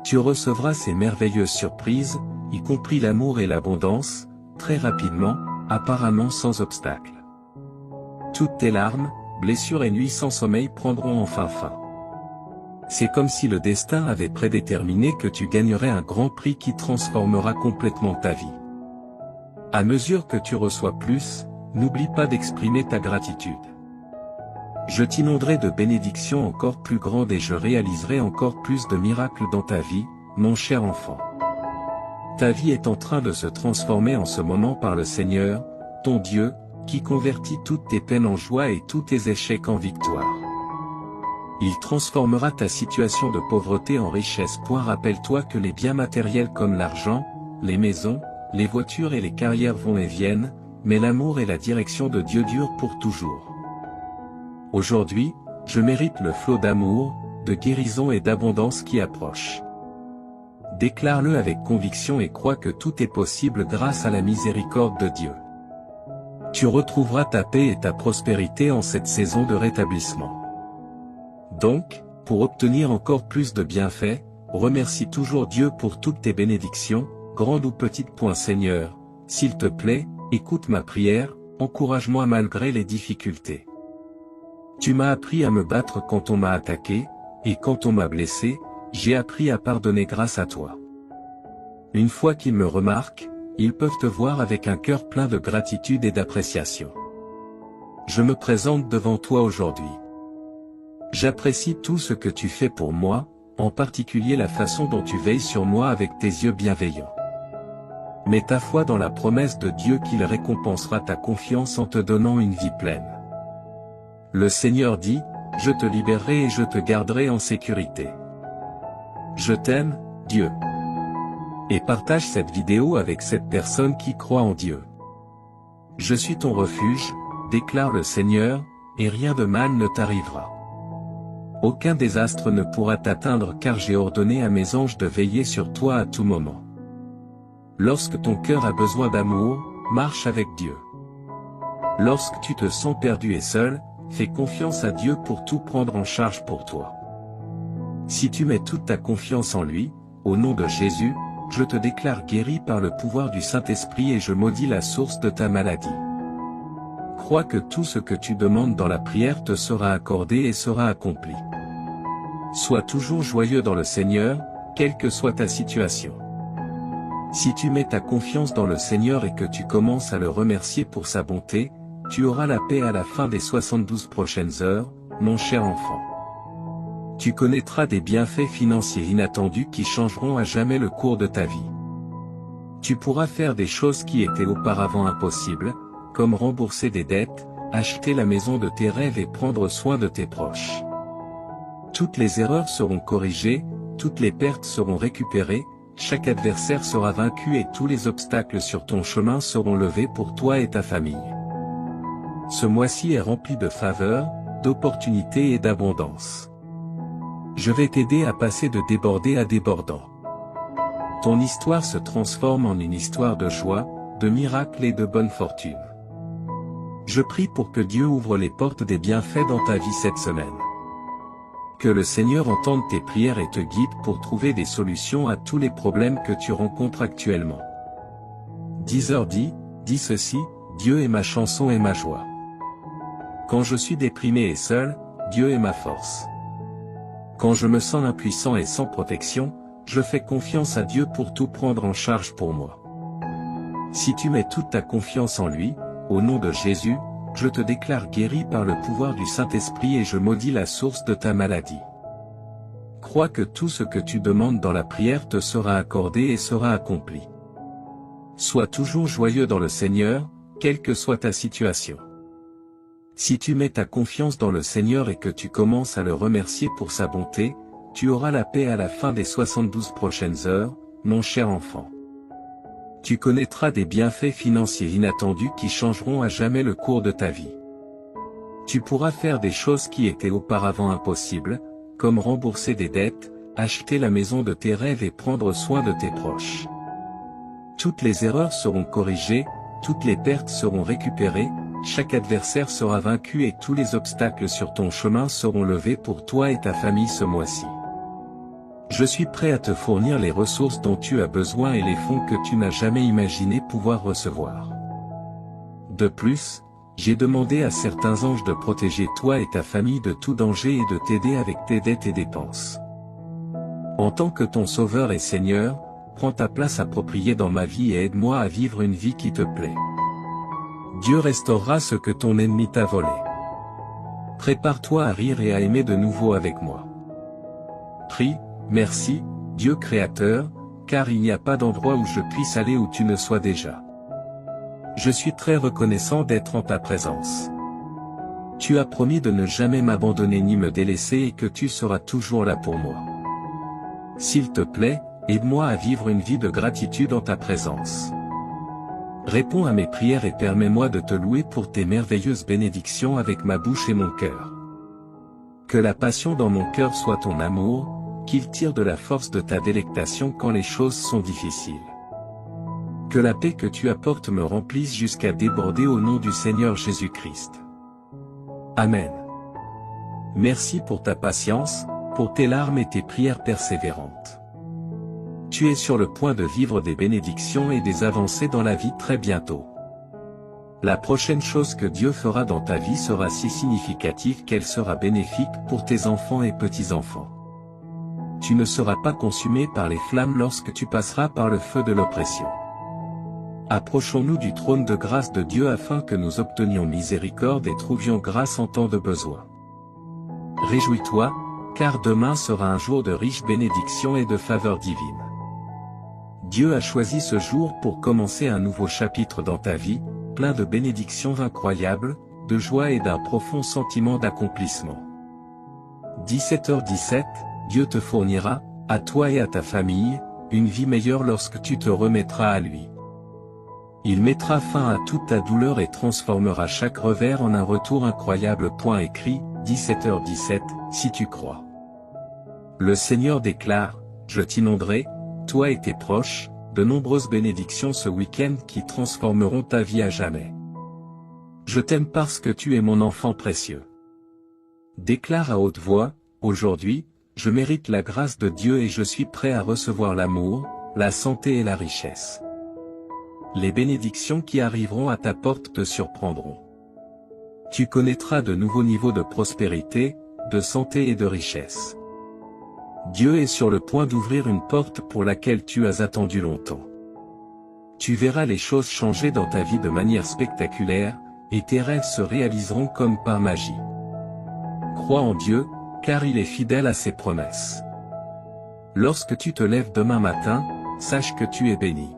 Tu recevras ces merveilleuses surprises, y compris l'amour et l'abondance, très rapidement, apparemment sans obstacle. Toutes tes larmes, blessures et nuits sans sommeil prendront enfin fin. C'est comme si le destin avait prédéterminé que tu gagnerais un grand prix qui transformera complètement ta vie. À mesure que tu reçois plus, n'oublie pas d'exprimer ta gratitude. Je t'inonderai de bénédictions encore plus grandes et je réaliserai encore plus de miracles dans ta vie, mon cher enfant. Ta vie est en train de se transformer en ce moment par le Seigneur, ton Dieu, qui convertit toutes tes peines en joie et tous tes échecs en victoire. Il transformera ta situation de pauvreté en richesse. Rappelle-toi que les biens matériels comme l'argent, les maisons, les voitures et les carrières vont et viennent, mais l'amour et la direction de Dieu durent pour toujours. Aujourd'hui, je mérite le flot d'amour, de guérison et d'abondance qui approche. Déclare-le avec conviction et crois que tout est possible grâce à la miséricorde de Dieu. Tu retrouveras ta paix et ta prospérité en cette saison de rétablissement. Donc, pour obtenir encore plus de bienfaits, remercie toujours Dieu pour toutes tes bénédictions, grandes ou petites. Seigneur, s'il te plaît, écoute ma prière, encourage-moi malgré les difficultés. Tu m'as appris à me battre quand on m'a attaqué, et quand on m'a blessé, j'ai appris à pardonner grâce à toi. Une fois qu'ils me remarquent, ils peuvent te voir avec un cœur plein de gratitude et d'appréciation. Je me présente devant toi aujourd'hui. J'apprécie tout ce que tu fais pour moi, en particulier la façon dont tu veilles sur moi avec tes yeux bienveillants. Mets ta foi dans la promesse de Dieu qu'il récompensera ta confiance en te donnant une vie pleine. Le Seigneur dit, « Je te libérerai et je te garderai en sécurité. » Je t'aime, Dieu. Et partage cette vidéo avec cette personne qui croit en Dieu. Je suis ton refuge, déclare le Seigneur, et rien de mal ne t'arrivera. Aucun désastre ne pourra t'atteindre car j'ai ordonné à mes anges de veiller sur toi à tout moment. Lorsque ton cœur a besoin d'amour, marche avec Dieu. Lorsque tu te sens perdu et seul, fais confiance à Dieu pour tout prendre en charge pour toi. Si tu mets toute ta confiance en lui, au nom de Jésus, je te déclare guéri par le pouvoir du Saint-Esprit et je maudis la source de ta maladie. Crois que tout ce que tu demandes dans la prière te sera accordé et sera accompli. Sois toujours joyeux dans le Seigneur, quelle que soit ta situation. Si tu mets ta confiance dans le Seigneur et que tu commences à le remercier pour sa bonté, tu auras la paix à la fin des 72 prochaines heures, mon cher enfant. Tu connaîtras des bienfaits financiers inattendus qui changeront à jamais le cours de ta vie. Tu pourras faire des choses qui étaient auparavant impossibles, comme rembourser des dettes, acheter la maison de tes rêves et prendre soin de tes proches. Toutes les erreurs seront corrigées, toutes les pertes seront récupérées, chaque adversaire sera vaincu et tous les obstacles sur ton chemin seront levés pour toi et ta famille. Ce mois-ci est rempli de faveurs, d'opportunités et d'abondance. Je vais t'aider à passer de débordé à débordant. Ton histoire se transforme en une histoire de joie, de miracles et de bonne fortune. Je prie pour que Dieu ouvre les portes des bienfaits dans ta vie cette semaine. Que le Seigneur entende tes prières et te guide pour trouver des solutions à tous les problèmes que tu rencontres actuellement. 10h10, dis ceci, Dieu est ma chanson et ma joie. Quand je suis déprimé et seul, Dieu est ma force. Quand je me sens impuissant et sans protection, je fais confiance à Dieu pour tout prendre en charge pour moi. Si tu mets toute ta confiance en lui, au nom de Jésus, je te déclare guéri par le pouvoir du Saint-Esprit et je maudis la source de ta maladie. Crois que tout ce que tu demandes dans la prière te sera accordé et sera accompli. Sois toujours joyeux dans le Seigneur, quelle que soit ta situation. Si tu mets ta confiance dans le Seigneur et que tu commences à le remercier pour sa bonté, tu auras la paix à la fin des 72 prochaines heures, mon cher enfant. Tu connaîtras des bienfaits financiers inattendus qui changeront à jamais le cours de ta vie. Tu pourras faire des choses qui étaient auparavant impossibles, comme rembourser des dettes, acheter la maison de tes rêves et prendre soin de tes proches. Toutes les erreurs seront corrigées, toutes les pertes seront récupérées, chaque adversaire sera vaincu et tous les obstacles sur ton chemin seront levés pour toi et ta famille ce mois-ci. Je suis prêt à te fournir les ressources dont tu as besoin et les fonds que tu n'as jamais imaginé pouvoir recevoir. De plus, j'ai demandé à certains anges de protéger toi et ta famille de tout danger et de t'aider avec tes dettes et dépenses. En tant que ton Sauveur et Seigneur, prends ta place appropriée dans ma vie et aide-moi à vivre une vie qui te plaît. Dieu restaurera ce que ton ennemi t'a volé. Prépare-toi à rire et à aimer de nouveau avec moi. Prie, merci, Dieu Créateur, car il n'y a pas d'endroit où je puisse aller où tu ne sois déjà. Je suis très reconnaissant d'être en ta présence. Tu as promis de ne jamais m'abandonner ni me délaisser et que tu seras toujours là pour moi. S'il te plaît, aide-moi à vivre une vie de gratitude en ta présence. Réponds à mes prières et permets-moi de te louer pour tes merveilleuses bénédictions avec ma bouche et mon cœur. Que la passion dans mon cœur soit ton amour, qu'il tire de la force de ta délectation quand les choses sont difficiles. Que la paix que tu apportes me remplisse jusqu'à déborder au nom du Seigneur Jésus-Christ. Amen. Merci pour ta patience, pour tes larmes et tes prières persévérantes. Tu es sur le point de vivre des bénédictions et des avancées dans la vie très bientôt. La prochaine chose que Dieu fera dans ta vie sera si significative qu'elle sera bénéfique pour tes enfants et petits-enfants. Tu ne seras pas consumé par les flammes lorsque tu passeras par le feu de l'oppression. Approchons-nous du trône de grâce de Dieu afin que nous obtenions miséricorde et trouvions grâce en temps de besoin. Réjouis-toi, car demain sera un jour de riches bénédictions et de faveurs divines. Dieu a choisi ce jour pour commencer un nouveau chapitre dans ta vie, plein de bénédictions incroyables, de joie et d'un profond sentiment d'accomplissement. 17h17, Dieu te fournira, à toi et à ta famille, une vie meilleure lorsque tu te remettras à lui. Il mettra fin à toute ta douleur et transformera chaque revers en un retour incroyable. Écrit, 17h17, si tu crois. Le Seigneur déclare, je t'inonderai, toi et tes proches, de nombreuses bénédictions ce week-end qui transformeront ta vie à jamais. Je t'aime parce que tu es mon enfant précieux. Déclare à haute voix, aujourd'hui, je mérite la grâce de Dieu et je suis prêt à recevoir l'amour, la santé et la richesse. Les bénédictions qui arriveront à ta porte te surprendront. Tu connaîtras de nouveaux niveaux de prospérité, de santé et de richesse. Dieu est sur le point d'ouvrir une porte pour laquelle tu as attendu longtemps. Tu verras les choses changer dans ta vie de manière spectaculaire, et tes rêves se réaliseront comme par magie. Crois en Dieu, car il est fidèle à ses promesses. Lorsque tu te lèves demain matin, sache que tu es béni.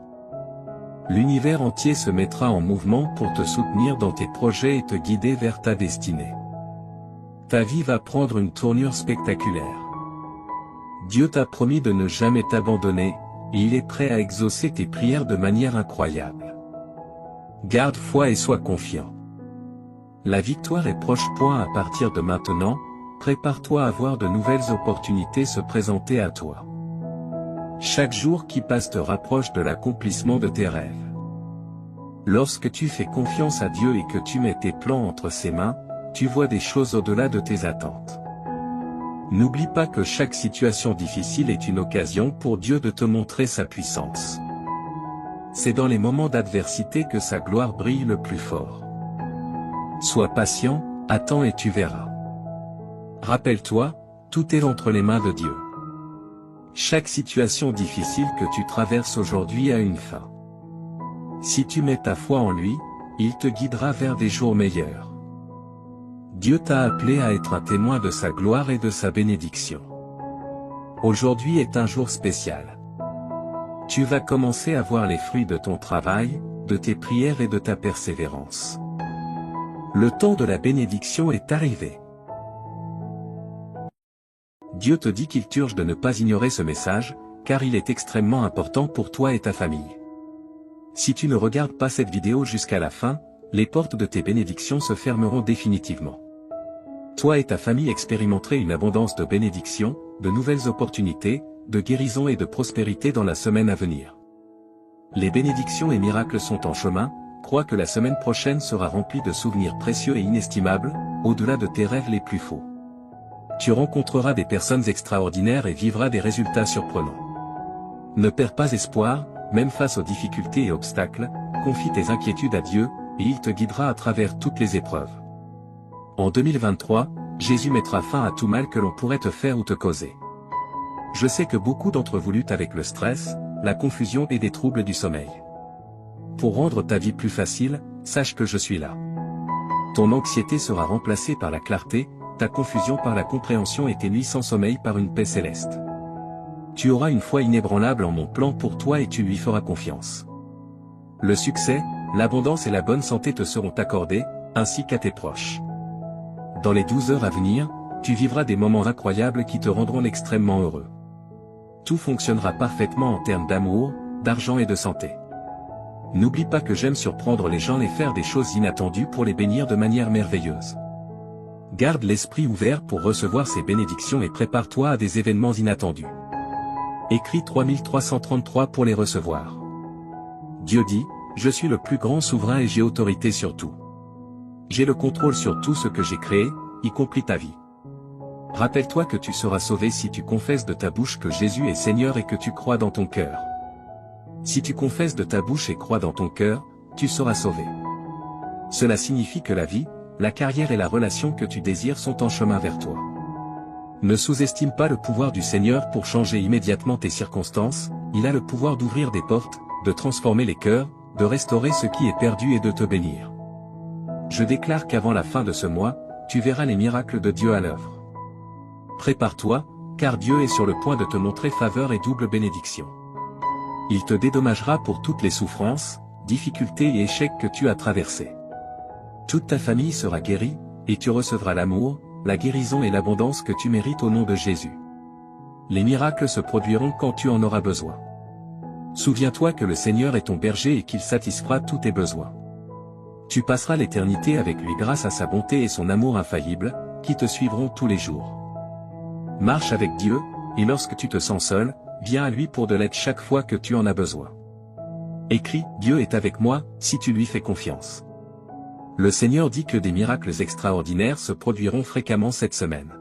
L'univers entier se mettra en mouvement pour te soutenir dans tes projets et te guider vers ta destinée. Ta vie va prendre une tournure spectaculaire. Dieu t'a promis de ne jamais t'abandonner, et il est prêt à exaucer tes prières de manière incroyable. Garde foi et sois confiant. La victoire est proche. À partir de maintenant, prépare-toi à voir de nouvelles opportunités se présenter à toi. Chaque jour qui passe te rapproche de l'accomplissement de tes rêves. Lorsque tu fais confiance à Dieu et que tu mets tes plans entre ses mains, tu vois des choses au-delà de tes attentes. N'oublie pas que chaque situation difficile est une occasion pour Dieu de te montrer sa puissance. C'est dans les moments d'adversité que sa gloire brille le plus fort. Sois patient, attends et tu verras. Rappelle-toi, tout est entre les mains de Dieu. Chaque situation difficile que tu traverses aujourd'hui a une fin. Si tu mets ta foi en lui, il te guidera vers des jours meilleurs. Dieu t'a appelé à être un témoin de sa gloire et de sa bénédiction. Aujourd'hui est un jour spécial. Tu vas commencer à voir les fruits de ton travail, de tes prières et de ta persévérance. Le temps de la bénédiction est arrivé. Dieu te dit qu'il t'urge de ne pas ignorer ce message, car il est extrêmement important pour toi et ta famille. Si tu ne regardes pas cette vidéo jusqu'à la fin, les portes de tes bénédictions se fermeront définitivement. Toi et ta famille expérimenterez une abondance de bénédictions, de nouvelles opportunités, de guérison et de prospérité dans la semaine à venir. Les bénédictions et miracles sont en chemin. Crois que la semaine prochaine sera remplie de souvenirs précieux et inestimables, au-delà de tes rêves les plus faux. Tu rencontreras des personnes extraordinaires et vivras des résultats surprenants. Ne perds pas espoir, même face aux difficultés et obstacles, confie tes inquiétudes à Dieu, et il te guidera à travers toutes les épreuves. En 2023, Jésus mettra fin à tout mal que l'on pourrait te faire ou te causer. Je sais que beaucoup d'entre vous luttent avec le stress, la confusion et des troubles du sommeil. Pour rendre ta vie plus facile, sache que je suis là. Ton anxiété sera remplacée par la clarté, ta confusion par la compréhension et tes nuits sans sommeil par une paix céleste. Tu auras une foi inébranlable en mon plan pour toi et tu lui feras confiance. Le succès, l'abondance et la bonne santé te seront accordés, ainsi qu'à tes proches. Dans les 12 heures à venir, tu vivras des moments incroyables qui te rendront extrêmement heureux. Tout fonctionnera parfaitement en termes d'amour, d'argent et de santé. N'oublie pas que j'aime surprendre les gens et faire des choses inattendues pour les bénir de manière merveilleuse. Garde l'esprit ouvert pour recevoir ces bénédictions et prépare-toi à des événements inattendus. Écris 3333 pour les recevoir. Dieu dit, je suis le plus grand souverain et j'ai autorité sur tout. J'ai le contrôle sur tout ce que j'ai créé, y compris ta vie. Rappelle-toi que tu seras sauvé si tu confesses de ta bouche que Jésus est Seigneur et que tu crois dans ton cœur. Si tu confesses de ta bouche et crois dans ton cœur, tu seras sauvé. Cela signifie que la vie, la carrière et la relation que tu désires sont en chemin vers toi. Ne sous-estime pas le pouvoir du Seigneur pour changer immédiatement tes circonstances, il a le pouvoir d'ouvrir des portes, de transformer les cœurs, de restaurer ce qui est perdu et de te bénir. Je déclare qu'avant la fin de ce mois, tu verras les miracles de Dieu à l'œuvre. Prépare-toi, car Dieu est sur le point de te montrer faveur et double bénédiction. Il te dédommagera pour toutes les souffrances, difficultés et échecs que tu as traversés. Toute ta famille sera guérie, et tu recevras l'amour, la guérison et l'abondance que tu mérites au nom de Jésus. Les miracles se produiront quand tu en auras besoin. Souviens-toi que le Seigneur est ton berger et qu'il satisfera tous tes besoins. Tu passeras l'éternité avec lui grâce à sa bonté et son amour infaillible, qui te suivront tous les jours. Marche avec Dieu, et lorsque tu te sens seul, viens à lui pour de l'aide chaque fois que tu en as besoin. Écris, Dieu est avec moi, si tu lui fais confiance. Le Seigneur dit que des miracles extraordinaires se produiront fréquemment cette semaine.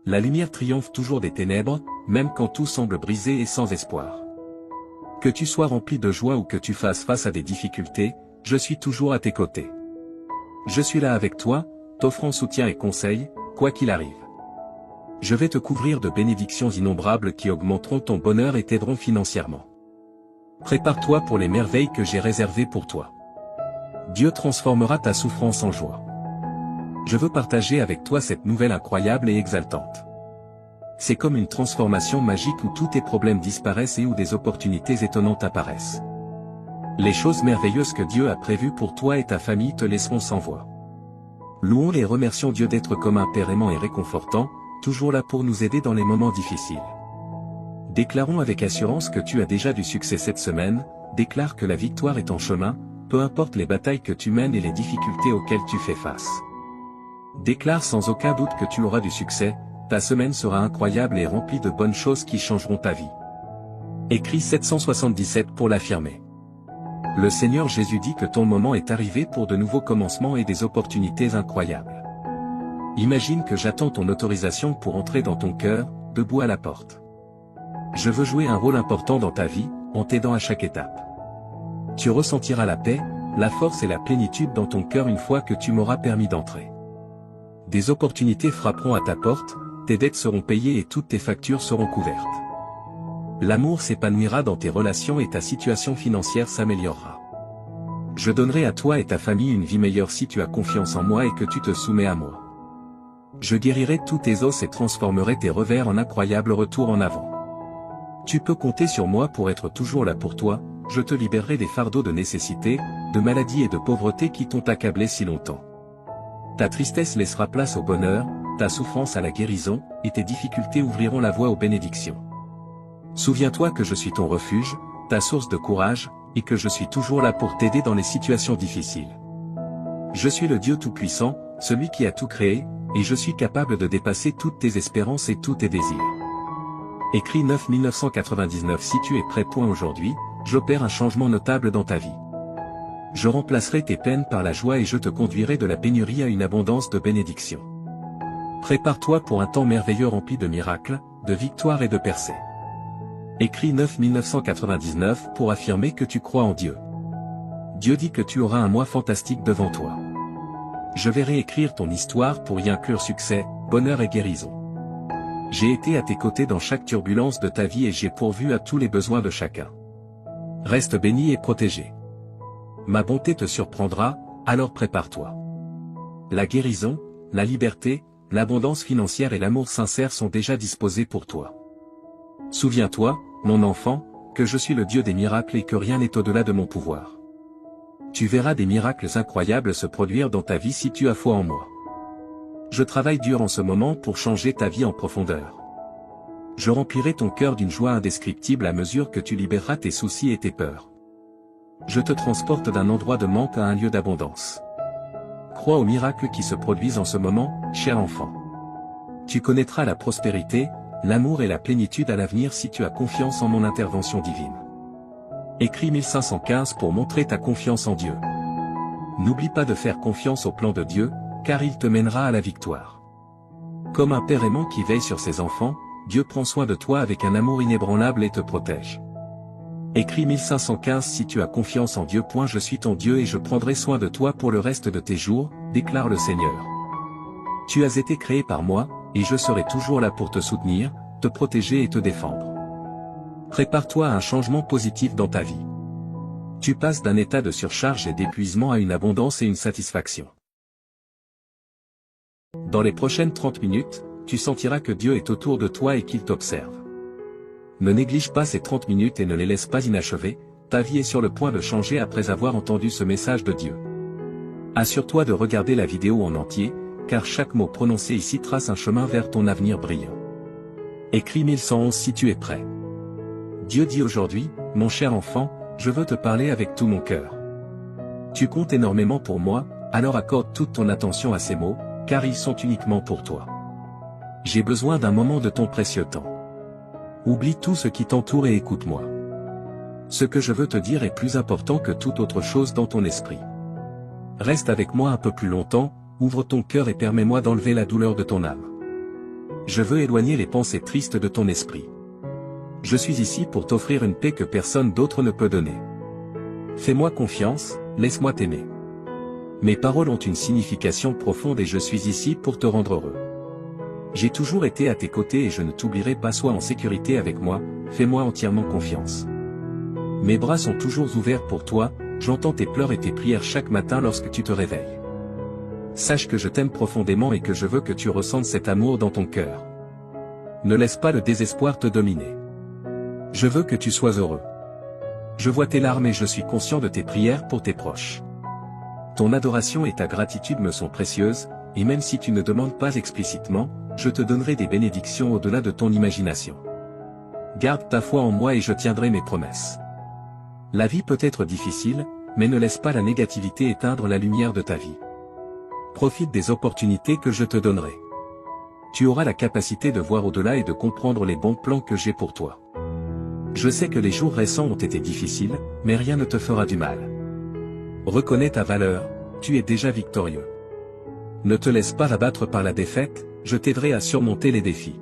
La lumière triomphe toujours des ténèbres, même quand tout semble brisé et sans espoir. Que tu sois rempli de joie ou que tu fasses face à des difficultés, je suis toujours à tes côtés. Je suis là avec toi, t'offrant soutien et conseil, quoi qu'il arrive. Je vais te couvrir de bénédictions innombrables qui augmenteront ton bonheur et t'aideront financièrement. Prépare-toi pour les merveilles que j'ai réservées pour toi. Dieu transformera ta souffrance en joie. Je veux partager avec toi cette nouvelle incroyable et exaltante. C'est comme une transformation magique où tous tes problèmes disparaissent et où des opportunités étonnantes apparaissent. Les choses merveilleuses que Dieu a prévues pour toi et ta famille te laisseront sans voix. Louons et remercions Dieu d'être comme un Père aimant et réconfortant, toujours là pour nous aider dans les moments difficiles. Déclarons avec assurance que tu as déjà du succès cette semaine, déclare que la victoire est en chemin, peu importe les batailles que tu mènes et les difficultés auxquelles tu fais face. Déclare sans aucun doute que tu auras du succès, ta semaine sera incroyable et remplie de bonnes choses qui changeront ta vie. Écris 777 pour l'affirmer. Le Seigneur Jésus dit que ton moment est arrivé pour de nouveaux commencements et des opportunités incroyables. Imagine que j'attends ton autorisation pour entrer dans ton cœur, debout à la porte. Je veux jouer un rôle important dans ta vie, en t'aidant à chaque étape. Tu ressentiras la paix, la force et la plénitude dans ton cœur une fois que tu m'auras permis d'entrer. Des opportunités frapperont à ta porte, tes dettes seront payées et toutes tes factures seront couvertes. L'amour s'épanouira dans tes relations et ta situation financière s'améliorera. Je donnerai à toi et ta famille une vie meilleure si tu as confiance en moi et que tu te soumets à moi. Je guérirai tous tes os et transformerai tes revers en incroyables retours en avant. Tu peux compter sur moi pour être toujours là pour toi, je te libérerai des fardeaux de nécessité, de maladie et de pauvreté qui t'ont accablé si longtemps. Ta tristesse laissera place au bonheur, ta souffrance à la guérison, et tes difficultés ouvriront la voie aux bénédictions. Souviens-toi que je suis ton refuge, ta source de courage, et que je suis toujours là pour t'aider dans les situations difficiles. Je suis le Dieu Tout-Puissant, celui qui a tout créé, et je suis capable de dépasser toutes tes espérances et tous tes désirs. Écrit 9-1999. Si tu es prêt. Aujourd'hui, j'opère un changement notable dans ta vie. Je remplacerai tes peines par la joie et je te conduirai de la pénurie à une abondance de bénédictions. Prépare-toi pour un temps merveilleux rempli de miracles, de victoires et de percées. Écrit 9-1999 pour affirmer que tu crois en Dieu. Dieu dit que tu auras un mois fantastique devant toi. Je vais réécrire ton histoire pour y inclure succès, bonheur et guérison. J'ai été à tes côtés dans chaque turbulence de ta vie et j'ai pourvu à tous les besoins de chacun. Reste béni et protégé. Ma bonté te surprendra, alors prépare-toi. La guérison, la liberté, l'abondance financière et l'amour sincère sont déjà disposés pour toi. Souviens-toi, mon enfant, que je suis le Dieu des miracles et que rien n'est au-delà de mon pouvoir. Tu verras des miracles incroyables se produire dans ta vie si tu as foi en moi. Je travaille dur en ce moment pour changer ta vie en profondeur. Je remplirai ton cœur d'une joie indescriptible à mesure que tu libéreras tes soucis et tes peurs. Je te transporte d'un endroit de manque à un lieu d'abondance. Crois aux miracles qui se produisent en ce moment, cher enfant. Tu connaîtras la prospérité, l'amour et la plénitude à l'avenir si tu as confiance en mon intervention divine. Écris 1515 pour montrer ta confiance en Dieu. N'oublie pas de faire confiance au plan de Dieu, car il te mènera à la victoire. Comme un père aimant qui veille sur ses enfants, Dieu prend soin de toi avec un amour inébranlable et te protège. Écris 1515 si tu as confiance en Dieu. Je suis ton Dieu et je prendrai soin de toi pour le reste de tes jours, déclare le Seigneur. Tu as été créé par moi, et je serai toujours là pour te soutenir, te protéger et te défendre. Prépare-toi à un changement positif dans ta vie. Tu passes d'un état de surcharge et d'épuisement à une abondance et une satisfaction. Dans les prochaines 30 minutes, tu sentiras que Dieu est autour de toi et qu'il t'observe. Ne néglige pas ces 30 minutes et ne les laisse pas inachevées, ta vie est sur le point de changer après avoir entendu ce message de Dieu. Assure-toi de regarder la vidéo en entier, car chaque mot prononcé ici trace un chemin vers ton avenir brillant. Écris 1111 si tu es prêt. Dieu dit aujourd'hui, mon cher enfant, je veux te parler avec tout mon cœur. Tu comptes énormément pour moi, alors accorde toute ton attention à ces mots, car ils sont uniquement pour toi. J'ai besoin d'un moment de ton précieux temps. Oublie tout ce qui t'entoure et écoute-moi. Ce que je veux te dire est plus important que toute autre chose dans ton esprit. Reste avec moi un peu plus longtemps, ouvre ton cœur et permets-moi d'enlever la douleur de ton âme. Je veux éloigner les pensées tristes de ton esprit. Je suis ici pour t'offrir une paix que personne d'autre ne peut donner. Fais-moi confiance, laisse-moi t'aimer. Mes paroles ont une signification profonde et je suis ici pour te rendre heureux. J'ai toujours été à tes côtés et je ne t'oublierai pas. Sois en sécurité avec moi, fais-moi entièrement confiance. Mes bras sont toujours ouverts pour toi, j'entends tes pleurs et tes prières chaque matin lorsque tu te réveilles. Sache que je t'aime profondément et que je veux que tu ressentes cet amour dans ton cœur. Ne laisse pas le désespoir te dominer. Je veux que tu sois heureux. Je vois tes larmes et je suis conscient de tes prières pour tes proches. Ton adoration et ta gratitude me sont précieuses, et même si tu ne demandes pas explicitement, je te donnerai des bénédictions au-delà de ton imagination. Garde ta foi en moi et je tiendrai mes promesses. La vie peut être difficile, mais ne laisse pas la négativité éteindre la lumière de ta vie. Profite des opportunités que je te donnerai. Tu auras la capacité de voir au-delà et de comprendre les bons plans que j'ai pour toi. Je sais que les jours récents ont été difficiles, mais rien ne te fera du mal. Reconnais ta valeur, tu es déjà victorieux. Ne te laisse pas abattre par la défaite, je t'aiderai à surmonter les défis.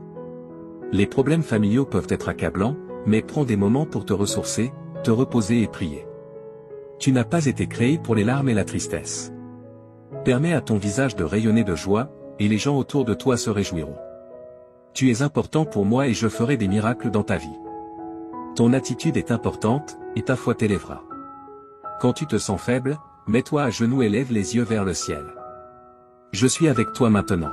Les problèmes familiaux peuvent être accablants, mais prends des moments pour te ressourcer, te reposer et prier. Tu n'as pas été créé pour les larmes et la tristesse. Permets à ton visage de rayonner de joie, et les gens autour de toi se réjouiront. Tu es important pour moi et je ferai des miracles dans ta vie. Ton attitude est importante, et ta foi t'élèvera. Quand tu te sens faible, mets-toi à genoux et lève les yeux vers le ciel. Je suis avec toi maintenant.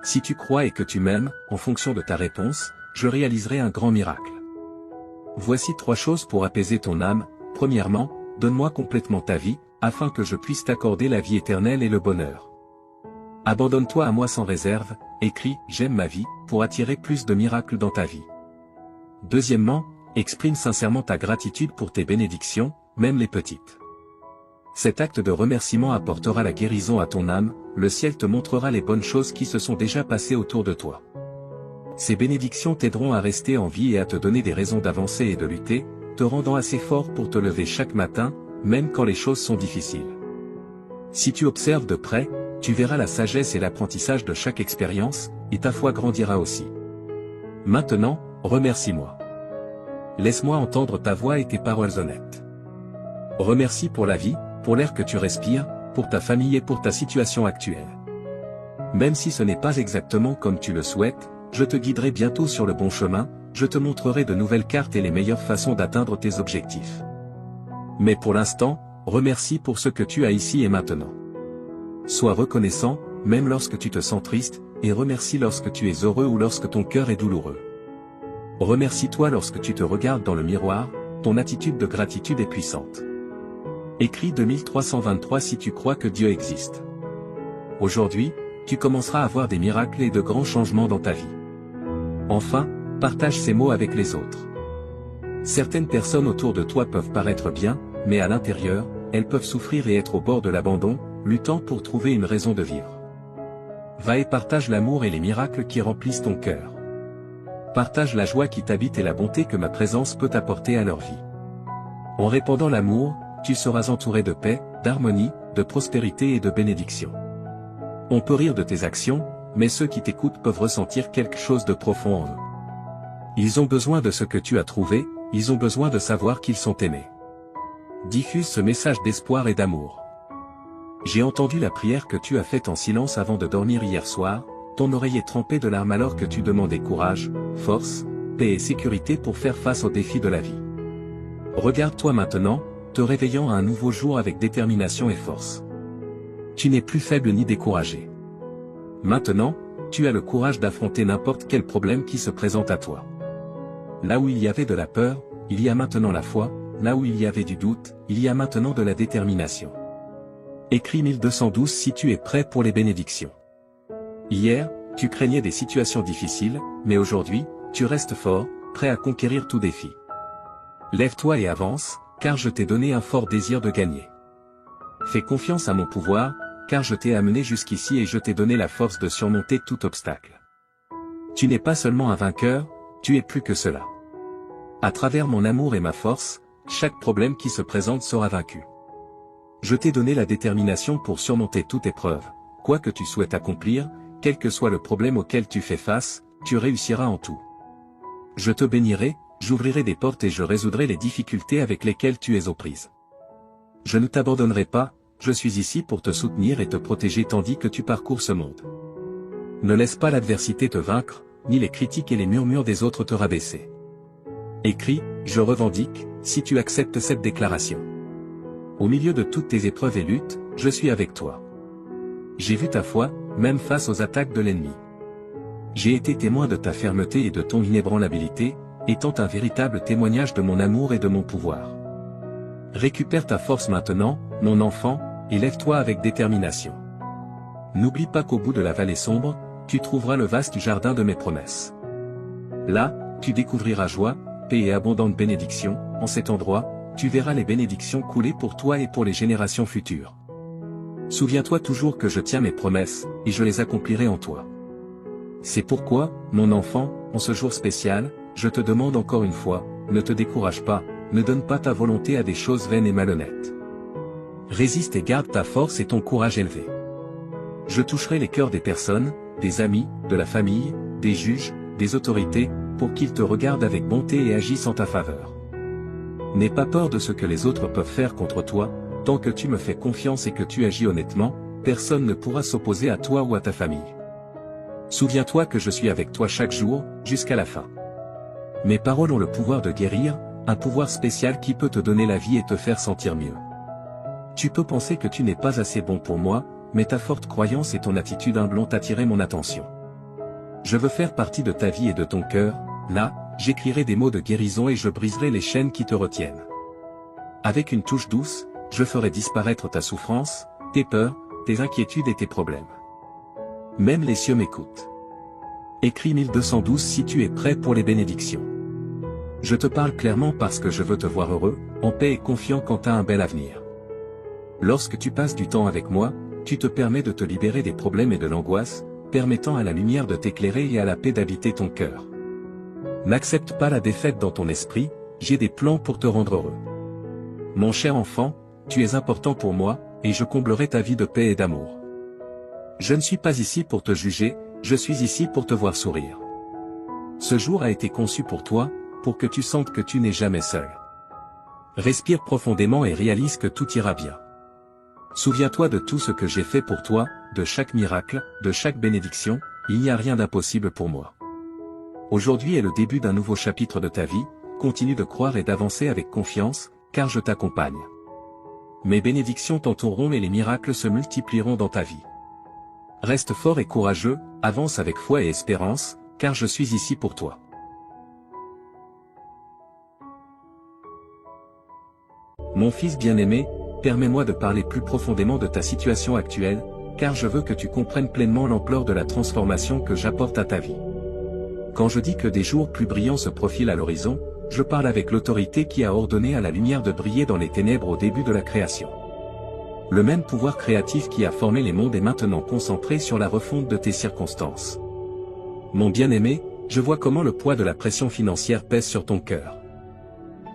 Si tu crois et que tu m'aimes, en fonction de ta réponse, je réaliserai un grand miracle. Voici 3 choses pour apaiser ton âme. Premièrement, donne-moi complètement ta vie, afin que je puisse t'accorder la vie éternelle et le bonheur. Abandonne-toi à moi sans réserve, écris « J'aime ma vie » pour attirer plus de miracles dans ta vie. Deuxièmement, exprime sincèrement ta gratitude pour tes bénédictions, même les petites. Cet acte de remerciement apportera la guérison à ton âme, le ciel te montrera les bonnes choses qui se sont déjà passées autour de toi. Ces bénédictions t'aideront à rester en vie et à te donner des raisons d'avancer et de lutter, te rendant assez fort pour te lever chaque matin, même quand les choses sont difficiles. Si tu observes de près, tu verras la sagesse et l'apprentissage de chaque expérience, et ta foi grandira aussi. Maintenant, remercie-moi. Laisse-moi entendre ta voix et tes paroles honnêtes. Remercie pour la vie, pour l'air que tu respires, pour ta famille et pour ta situation actuelle. Même si ce n'est pas exactement comme tu le souhaites, je te guiderai bientôt sur le bon chemin, je te montrerai de nouvelles cartes et les meilleures façons d'atteindre tes objectifs. Mais pour l'instant, remercie pour ce que tu as ici et maintenant. Sois reconnaissant, même lorsque tu te sens triste, et remercie lorsque tu es heureux ou lorsque ton cœur est douloureux. Remercie-toi lorsque tu te regardes dans le miroir, ton attitude de gratitude est puissante. Écris 2323 si tu crois que Dieu existe. Aujourd'hui, tu commenceras à voir des miracles et de grands changements dans ta vie. Enfin, partage ces mots avec les autres. Certaines personnes autour de toi peuvent paraître bien, mais à l'intérieur, elles peuvent souffrir et être au bord de l'abandon, luttant pour trouver une raison de vivre. Va et partage l'amour et les miracles qui remplissent ton cœur. Partage la joie qui t'habite et la bonté que ma présence peut apporter à leur vie. En répandant l'amour, tu seras entouré de paix, d'harmonie, de prospérité et de bénédiction. On peut rire de tes actions, mais ceux qui t'écoutent peuvent ressentir quelque chose de profond en eux. Ils ont besoin de ce que tu as trouvé, ils ont besoin de savoir qu'ils sont aimés. Diffuse ce message d'espoir et d'amour. J'ai entendu la prière que tu as faite en silence avant de dormir hier soir, ton oreille est trempée de larmes alors que tu demandais courage, force, paix et sécurité pour faire face aux défis de la vie. Regarde-toi maintenant, te réveillant à un nouveau jour avec détermination et force. Tu n'es plus faible ni découragé. Maintenant, tu as le courage d'affronter n'importe quel problème qui se présente à toi. Là où il y avait de la peur, il y a maintenant la foi, là où il y avait du doute, il y a maintenant de la détermination. Écris 1212 si tu es prêt pour les bénédictions. Hier, tu craignais des situations difficiles, mais aujourd'hui, tu restes fort, prêt à conquérir tout défi. Lève-toi et avance, car je t'ai donné un fort désir de gagner. Fais confiance à mon pouvoir, car je t'ai amené jusqu'ici et je t'ai donné la force de surmonter tout obstacle. Tu n'es pas seulement un vainqueur, tu es plus que cela. À travers mon amour et ma force, chaque problème qui se présente sera vaincu. Je t'ai donné la détermination pour surmonter toute épreuve, quoi que tu souhaites accomplir, quel que soit le problème auquel tu fais face, tu réussiras en tout. Je te bénirai, j'ouvrirai des portes et je résoudrai les difficultés avec lesquelles tu es aux prises. Je ne t'abandonnerai pas, je suis ici pour te soutenir et te protéger tandis que tu parcours ce monde. Ne laisse pas l'adversité te vaincre, ni les critiques et les murmures des autres te rabaisser. Écris, je revendique, si tu acceptes cette déclaration. Au milieu de toutes tes épreuves et luttes, je suis avec toi. J'ai vu ta foi, même face aux attaques de l'ennemi. J'ai été témoin de ta fermeté et de ton inébranlabilité, étant un véritable témoignage de mon amour et de mon pouvoir. Récupère ta force maintenant, mon enfant, et lève-toi avec détermination. N'oublie pas qu'au bout de la vallée sombre, tu trouveras le vaste jardin de mes promesses. Là, tu découvriras joie, paix et abondante bénédiction, en cet endroit, tu verras les bénédictions couler pour toi et pour les générations futures. Souviens-toi toujours que je tiens mes promesses, et je les accomplirai en toi. C'est pourquoi, mon enfant, en ce jour spécial, je te demande encore une fois, ne te décourage pas, ne donne pas ta volonté à des choses vaines et malhonnêtes. Résiste et garde ta force et ton courage élevé. Je toucherai les cœurs des personnes, des amis, de la famille, des juges, des autorités, pour qu'ils te regardent avec bonté et agissent en ta faveur. N'aie pas peur de ce que les autres peuvent faire contre toi, tant que tu me fais confiance et que tu agis honnêtement, personne ne pourra s'opposer à toi ou à ta famille. Souviens-toi que je suis avec toi chaque jour, jusqu'à la fin. Mes paroles ont le pouvoir de guérir, un pouvoir spécial qui peut te donner la vie et te faire sentir mieux. Tu peux penser que tu n'es pas assez bon pour moi, mais ta forte croyance et ton attitude humble ont attiré mon attention. Je veux faire partie de ta vie et de ton cœur, là, j'écrirai des mots de guérison et je briserai les chaînes qui te retiennent. Avec une touche douce, je ferai disparaître ta souffrance, tes peurs, tes inquiétudes et tes problèmes. Même les cieux m'écoutent. Écris 1212 si tu es prêt pour les bénédictions. Je te parle clairement parce que je veux te voir heureux, en paix et confiant quant à un bel avenir. Lorsque tu passes du temps avec moi, tu te permets de te libérer des problèmes et de l'angoisse, permettant à la lumière de t'éclairer et à la paix d'habiter ton cœur. N'accepte pas la défaite dans ton esprit, j'ai des plans pour te rendre heureux. Mon cher enfant, tu es important pour moi, et je comblerai ta vie de paix et d'amour. Je ne suis pas ici pour te juger, je suis ici pour te voir sourire. Ce jour a été conçu pour toi, pour que tu sentes que tu n'es jamais seul. Respire profondément et réalise que tout ira bien. Souviens-toi de tout ce que j'ai fait pour toi, de chaque miracle, de chaque bénédiction, il n'y a rien d'impossible pour moi. Aujourd'hui est le début d'un nouveau chapitre de ta vie, continue de croire et d'avancer avec confiance, car je t'accompagne. Mes bénédictions t'entoureront et les miracles se multiplieront dans ta vie. Reste fort et courageux, avance avec foi et espérance, car je suis ici pour toi. Mon fils bien-aimé, permets-moi de parler plus profondément de ta situation actuelle, car je veux que tu comprennes pleinement l'ampleur de la transformation que j'apporte à ta vie. Quand je dis que des jours plus brillants se profilent à l'horizon, je parle avec l'autorité qui a ordonné à la lumière de briller dans les ténèbres au début de la création. Le même pouvoir créatif qui a formé les mondes est maintenant concentré sur la refonte de tes circonstances. Mon bien-aimé, je vois comment le poids de la pression financière pèse sur ton cœur.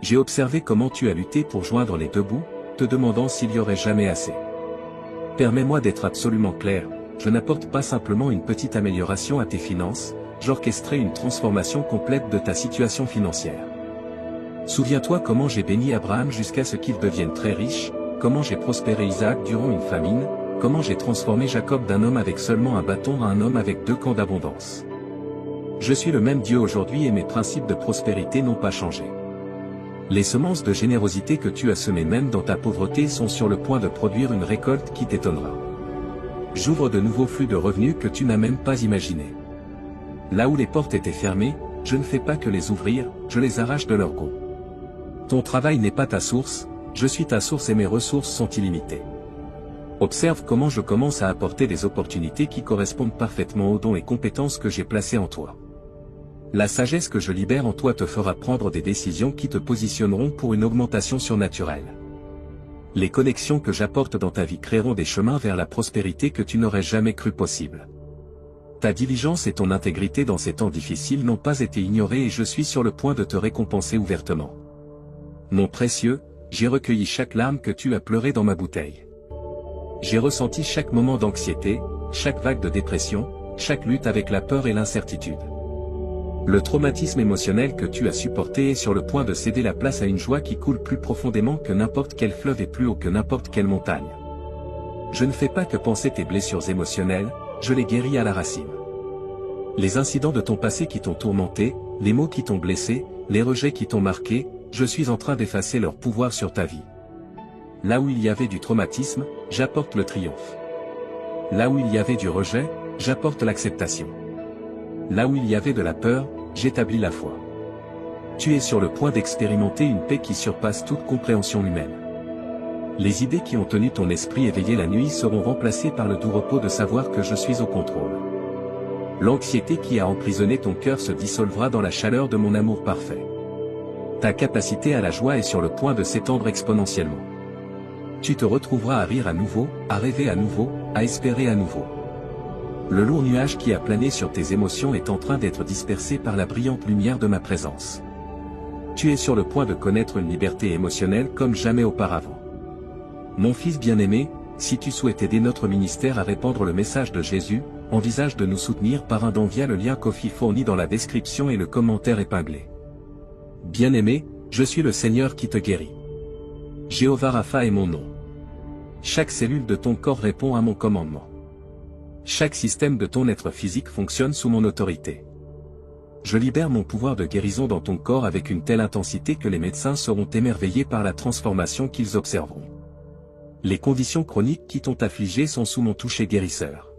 J'ai observé comment tu as lutté pour joindre les deux bouts, te demandant s'il y aurait jamais assez. Permets-moi d'être absolument clair, je n'apporte pas simplement une petite amélioration à tes finances, j'orchestrerai une transformation complète de ta situation financière. Souviens-toi comment j'ai béni Abraham jusqu'à ce qu'il devienne très riche, comment j'ai prospéré Isaac durant une famine, comment j'ai transformé Jacob d'un homme avec seulement un bâton à un homme avec 2 camps d'abondance. Je suis le même Dieu aujourd'hui et mes principes de prospérité n'ont pas changé. Les semences de générosité que tu as semées même dans ta pauvreté sont sur le point de produire une récolte qui t'étonnera. J'ouvre de nouveaux flux de revenus que tu n'as même pas imaginés. Là où les portes étaient fermées, je ne fais pas que les ouvrir, je les arrache de leur gonds. Ton travail n'est pas ta source, je suis ta source et mes ressources sont illimitées. Observe comment je commence à apporter des opportunités qui correspondent parfaitement aux dons et compétences que j'ai placés en toi. La sagesse que je libère en toi te fera prendre des décisions qui te positionneront pour une augmentation surnaturelle. Les connexions que j'apporte dans ta vie créeront des chemins vers la prospérité que tu n'aurais jamais cru possible. Ta diligence et ton intégrité dans ces temps difficiles n'ont pas été ignorées et je suis sur le point de te récompenser ouvertement. Mon précieux, j'ai recueilli chaque larme que tu as pleurée dans ma bouteille. J'ai ressenti chaque moment d'anxiété, chaque vague de dépression, chaque lutte avec la peur et l'incertitude. Le traumatisme émotionnel que tu as supporté est sur le point de céder la place à une joie qui coule plus profondément que n'importe quel fleuve et plus haut que n'importe quelle montagne. Je ne fais pas que penser tes blessures émotionnelles, je les guéris à la racine. Les incidents de ton passé qui t'ont tourmenté, les mots qui t'ont blessé, les rejets qui t'ont marqué, je suis en train d'effacer leur pouvoir sur ta vie. Là où il y avait du traumatisme, j'apporte le triomphe. Là où il y avait du rejet, j'apporte l'acceptation. Là où il y avait de la peur, j'établis la foi. Tu es sur le point d'expérimenter une paix qui surpasse toute compréhension humaine. Les idées qui ont tenu ton esprit éveillé la nuit seront remplacées par le doux repos de savoir que je suis au contrôle. L'anxiété qui a emprisonné ton cœur se dissolvera dans la chaleur de mon amour parfait. Ta capacité à la joie est sur le point de s'étendre exponentiellement. Tu te retrouveras à rire à nouveau, à rêver à nouveau, à espérer à nouveau. Le lourd nuage qui a plané sur tes émotions est en train d'être dispersé par la brillante lumière de ma présence. Tu es sur le point de connaître une liberté émotionnelle comme jamais auparavant. Mon fils bien-aimé, si tu souhaites aider notre ministère à répandre le message de Jésus, envisage de nous soutenir par un don via le lien Ko-fi fourni dans la description et le commentaire épinglé. Bien-aimé, je suis le Seigneur qui te guérit. Jéhovah Rapha est mon nom. Chaque cellule de ton corps répond à mon commandement. Chaque système de ton être physique fonctionne sous mon autorité. Je libère mon pouvoir de guérison dans ton corps avec une telle intensité que les médecins seront émerveillés par la transformation qu'ils observeront. Les conditions chroniques qui t'ont affligé sont sous mon toucher guérisseur.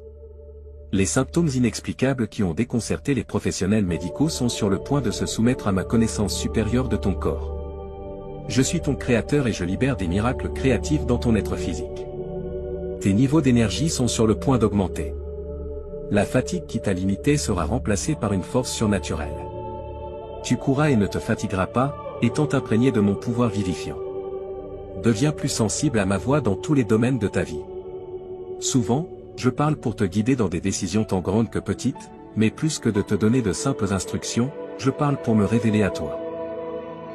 Les symptômes inexplicables qui ont déconcerté les professionnels médicaux sont sur le point de se soumettre à ma connaissance supérieure de ton corps. Je suis ton créateur et je libère des miracles créatifs dans ton être physique. Tes niveaux d'énergie sont sur le point d'augmenter. La fatigue qui t'a limité sera remplacée par une force surnaturelle. Tu courras et ne te fatigueras pas, étant imprégné de mon pouvoir vivifiant. Deviens plus sensible à ma voix dans tous les domaines de ta vie. Souvent, je parle pour te guider dans des décisions tant grandes que petites, mais plus que de te donner de simples instructions, je parle pour me révéler à toi.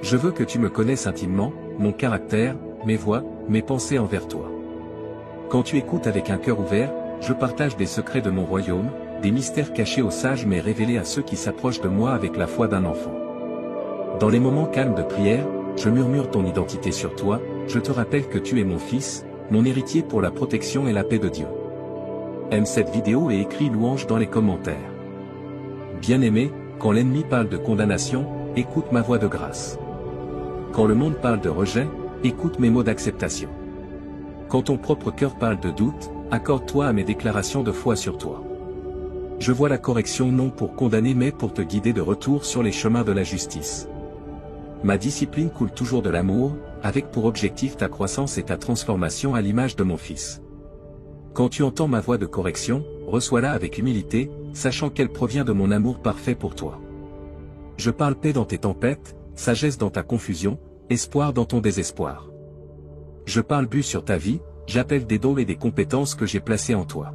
Je veux que tu me connaisses intimement, mon caractère, mes voies, mes pensées envers toi. Quand tu écoutes avec un cœur ouvert, je partage des secrets de mon royaume, des mystères cachés aux sages mais révélés à ceux qui s'approchent de moi avec la foi d'un enfant. Dans les moments calmes de prière, je murmure ton identité sur toi, je te rappelle que tu es mon fils, mon héritier pour la protection et la paix de Dieu. Aime cette vidéo et écris louange dans les commentaires. Bien-aimé, quand l'ennemi parle de condamnation, écoute ma voix de grâce. Quand le monde parle de rejet, écoute mes mots d'acceptation. Quand ton propre cœur parle de doute, accorde-toi à mes déclarations de foi sur toi. Je vois la correction non pour condamner mais pour te guider de retour sur les chemins de la justice. Ma discipline coule toujours de l'amour, avec pour objectif ta croissance et ta transformation à l'image de mon Fils. Quand tu entends ma voix de correction, reçois-la avec humilité, sachant qu'elle provient de mon amour parfait pour toi. Je parle paix dans tes tempêtes, sagesse dans ta confusion, espoir dans ton désespoir. Je parle but sur ta vie, j'appelle des dons et des compétences que j'ai placées en toi.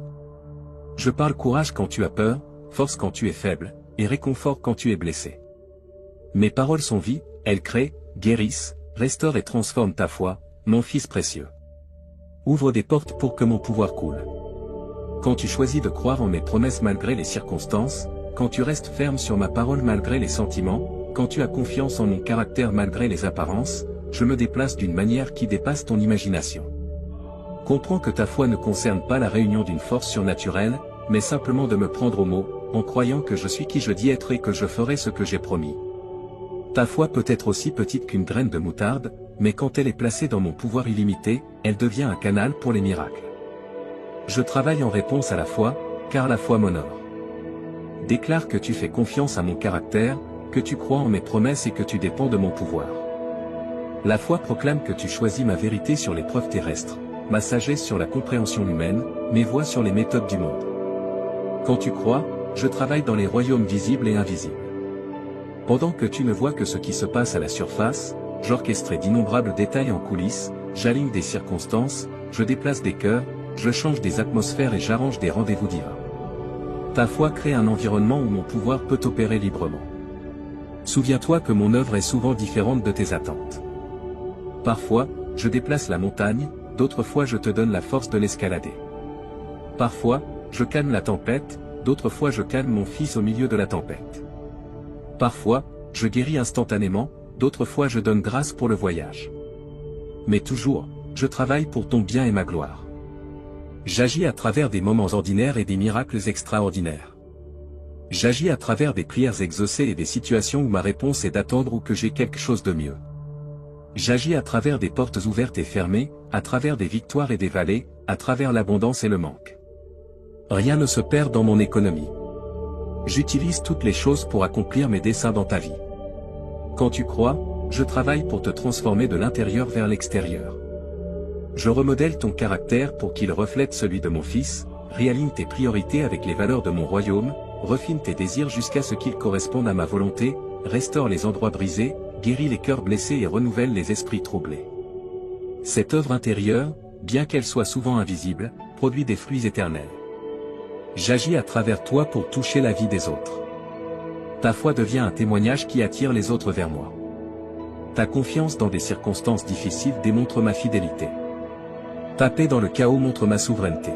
Je parle courage quand tu as peur, force quand tu es faible, et réconfort quand tu es blessé. Mes paroles sont vie, elles créent, guérissent, restaurent et transforment ta foi, mon Fils précieux. Ouvre des portes pour que mon pouvoir coule. Quand tu choisis de croire en mes promesses malgré les circonstances, quand tu restes ferme sur ma parole malgré les sentiments, quand tu as confiance en mon caractère malgré les apparences, je me déplace d'une manière qui dépasse ton imagination. Comprends que ta foi ne concerne pas la réunion d'une force surnaturelle, mais simplement de me prendre au mot, en croyant que je suis qui je dis être et que je ferai ce que j'ai promis. Ta foi peut être aussi petite qu'une graine de moutarde, mais quand elle est placée dans mon pouvoir illimité, elle devient un canal pour les miracles. Je travaille en réponse à la foi, car la foi m'honore. Déclare que tu fais confiance à mon caractère, que tu crois en mes promesses et que tu dépends de mon pouvoir. La foi proclame que tu choisis ma vérité sur les preuves terrestres, ma sagesse sur la compréhension humaine, mes voies sur les méthodes du monde. Quand tu crois, je travaille dans les royaumes visibles et invisibles. Pendant que tu ne vois que ce qui se passe à la surface, j'orchestrais d'innombrables détails en coulisses, j'aligne des circonstances, je déplace des cœurs, je change des atmosphères et j'arrange des rendez-vous divins. Ta foi crée un environnement où mon pouvoir peut opérer librement. Souviens-toi que mon œuvre est souvent différente de tes attentes. Parfois, je déplace la montagne, d'autres fois je te donne la force de l'escalader. Parfois, je calme la tempête, d'autres fois je calme mon fils au milieu de la tempête. Parfois, je guéris instantanément, d'autres fois je donne grâce pour le voyage. Mais toujours, je travaille pour ton bien et ma gloire. J'agis à travers des moments ordinaires et des miracles extraordinaires. J'agis à travers des prières exaucées et des situations où ma réponse est d'attendre ou que j'ai quelque chose de mieux. J'agis à travers des portes ouvertes et fermées, à travers des victoires et des vallées, à travers l'abondance et le manque. Rien ne se perd dans mon économie. J'utilise toutes les choses pour accomplir mes desseins dans ta vie. Quand tu crois, je travaille pour te transformer de l'intérieur vers l'extérieur. Je remodèle ton caractère pour qu'il reflète celui de mon Fils, réaligne tes priorités avec les valeurs de mon royaume, refine tes désirs jusqu'à ce qu'ils correspondent à ma volonté, restaure les endroits brisés, guérit les cœurs blessés et renouvelle les esprits troublés. Cette œuvre intérieure, bien qu'elle soit souvent invisible, produit des fruits éternels. J'agis à travers toi pour toucher la vie des autres. Ta foi devient un témoignage qui attire les autres vers moi. Ta confiance dans des circonstances difficiles démontre ma fidélité. Ta paix dans le chaos montre ma souveraineté.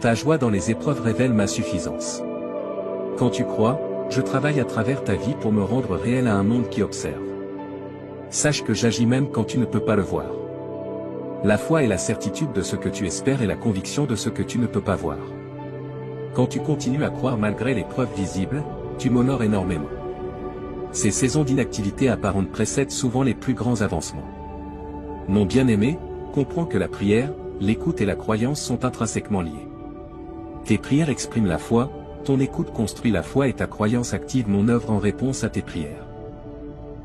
Ta joie dans les épreuves révèle ma suffisance. Quand tu crois, je travaille à travers ta vie pour me rendre réel à un monde qui observe. Sache que j'agis même quand tu ne peux pas le voir. La foi est la certitude de ce que tu espères et la conviction de ce que tu ne peux pas voir. Quand tu continues à croire malgré les preuves visibles, tu m'honores énormément. Ces saisons d'inactivité apparente précèdent souvent les plus grands avancements. Mon bien-aimé, comprends que la prière, l'écoute et la croyance sont intrinsèquement liées. Tes prières expriment la foi, ton écoute construit la foi et ta croyance active mon œuvre en réponse à tes prières.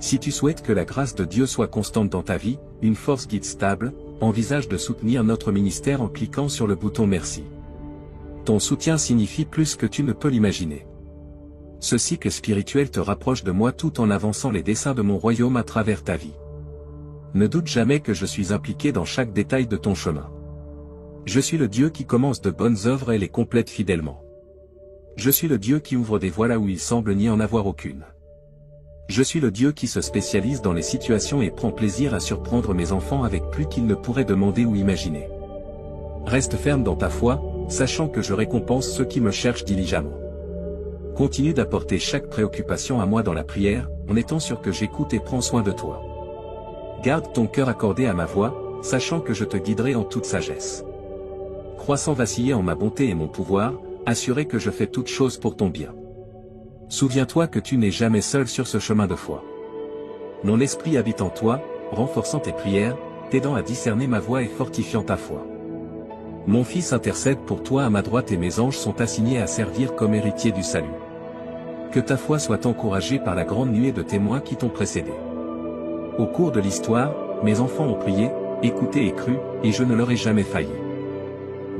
Si tu souhaites que la grâce de Dieu soit constante dans ta vie, une force guide stable, envisage de soutenir notre ministère en cliquant sur le bouton Merci. Ton soutien signifie plus que tu ne peux l'imaginer. Ce cycle spirituel te rapproche de moi tout en avançant les desseins de mon royaume à travers ta vie. Ne doute jamais que je suis impliqué dans chaque détail de ton chemin. Je suis le Dieu qui commence de bonnes œuvres et les complète fidèlement. Je suis le Dieu qui ouvre des voies là où il semble n'y en avoir aucune. Je suis le Dieu qui se spécialise dans les situations et prend plaisir à surprendre mes enfants avec plus qu'ils ne pourraient demander ou imaginer. Reste ferme dans ta foi, sachant que je récompense ceux qui me cherchent diligemment. Continue d'apporter chaque préoccupation à moi dans la prière, en étant sûr que j'écoute et prends soin de toi. Garde ton cœur accordé à ma voix, sachant que je te guiderai en toute sagesse. Crois sans vaciller en ma bonté et mon pouvoir, assuré que je fais toutes choses pour ton bien. Souviens-toi que tu n'es jamais seul sur ce chemin de foi. Mon esprit habite en toi, renforçant tes prières, t'aidant à discerner ma voix et fortifiant ta foi. Mon Fils intercède pour toi à ma droite et mes anges sont assignés à servir comme héritiers du salut. Que ta foi soit encouragée par la grande nuée de témoins qui t'ont précédé. Au cours de l'histoire, mes enfants ont prié, écouté et cru, et je ne leur ai jamais failli.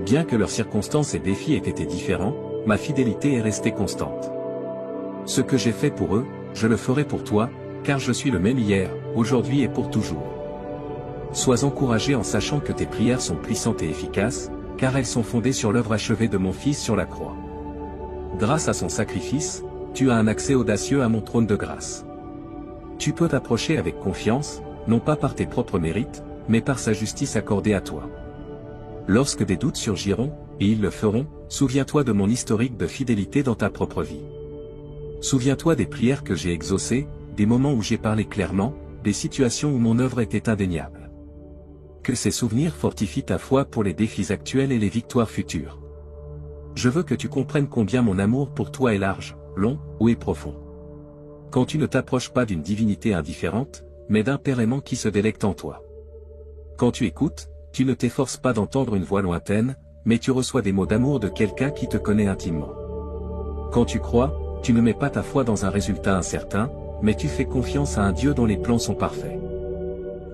Bien que leurs circonstances et défis aient été différents, ma fidélité est restée constante. Ce que j'ai fait pour eux, je le ferai pour toi, car je suis le même hier, aujourd'hui et pour toujours. Sois encouragé en sachant que tes prières sont puissantes et efficaces, car elles sont fondées sur l'œuvre achevée de mon Fils sur la croix. Grâce à son sacrifice, tu as un accès audacieux à mon trône de grâce. Tu peux t'approcher avec confiance, non pas par tes propres mérites, mais par sa justice accordée à toi. Lorsque des doutes surgiront, et ils le feront, souviens-toi de mon historique de fidélité dans ta propre vie. Souviens-toi des prières que j'ai exaucées, des moments où j'ai parlé clairement, des situations où mon œuvre était indéniable. Que ces souvenirs fortifient ta foi pour les défis actuels et les victoires futures. Je veux que tu comprennes combien mon amour pour toi est large, long, haut et profond. Quand tu ne t'approches pas d'une divinité indifférente, mais d'un Père aimant qui se délecte en toi. Quand tu écoutes, tu ne t'efforces pas d'entendre une voix lointaine, mais tu reçois des mots d'amour de quelqu'un qui te connaît intimement. Quand tu crois, tu ne mets pas ta foi dans un résultat incertain, mais tu fais confiance à un Dieu dont les plans sont parfaits.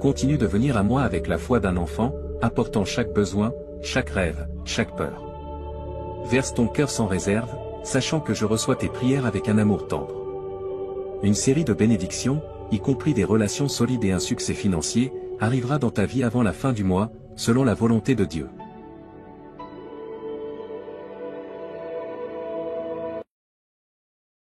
Continue de venir à moi avec la foi d'un enfant, apportant chaque besoin, chaque rêve, chaque peur. Verse ton cœur sans réserve, sachant que je reçois tes prières avec un amour tendre. Une série de bénédictions, y compris des relations solides et un succès financier, arrivera dans ta vie avant la fin du mois, selon la volonté de Dieu.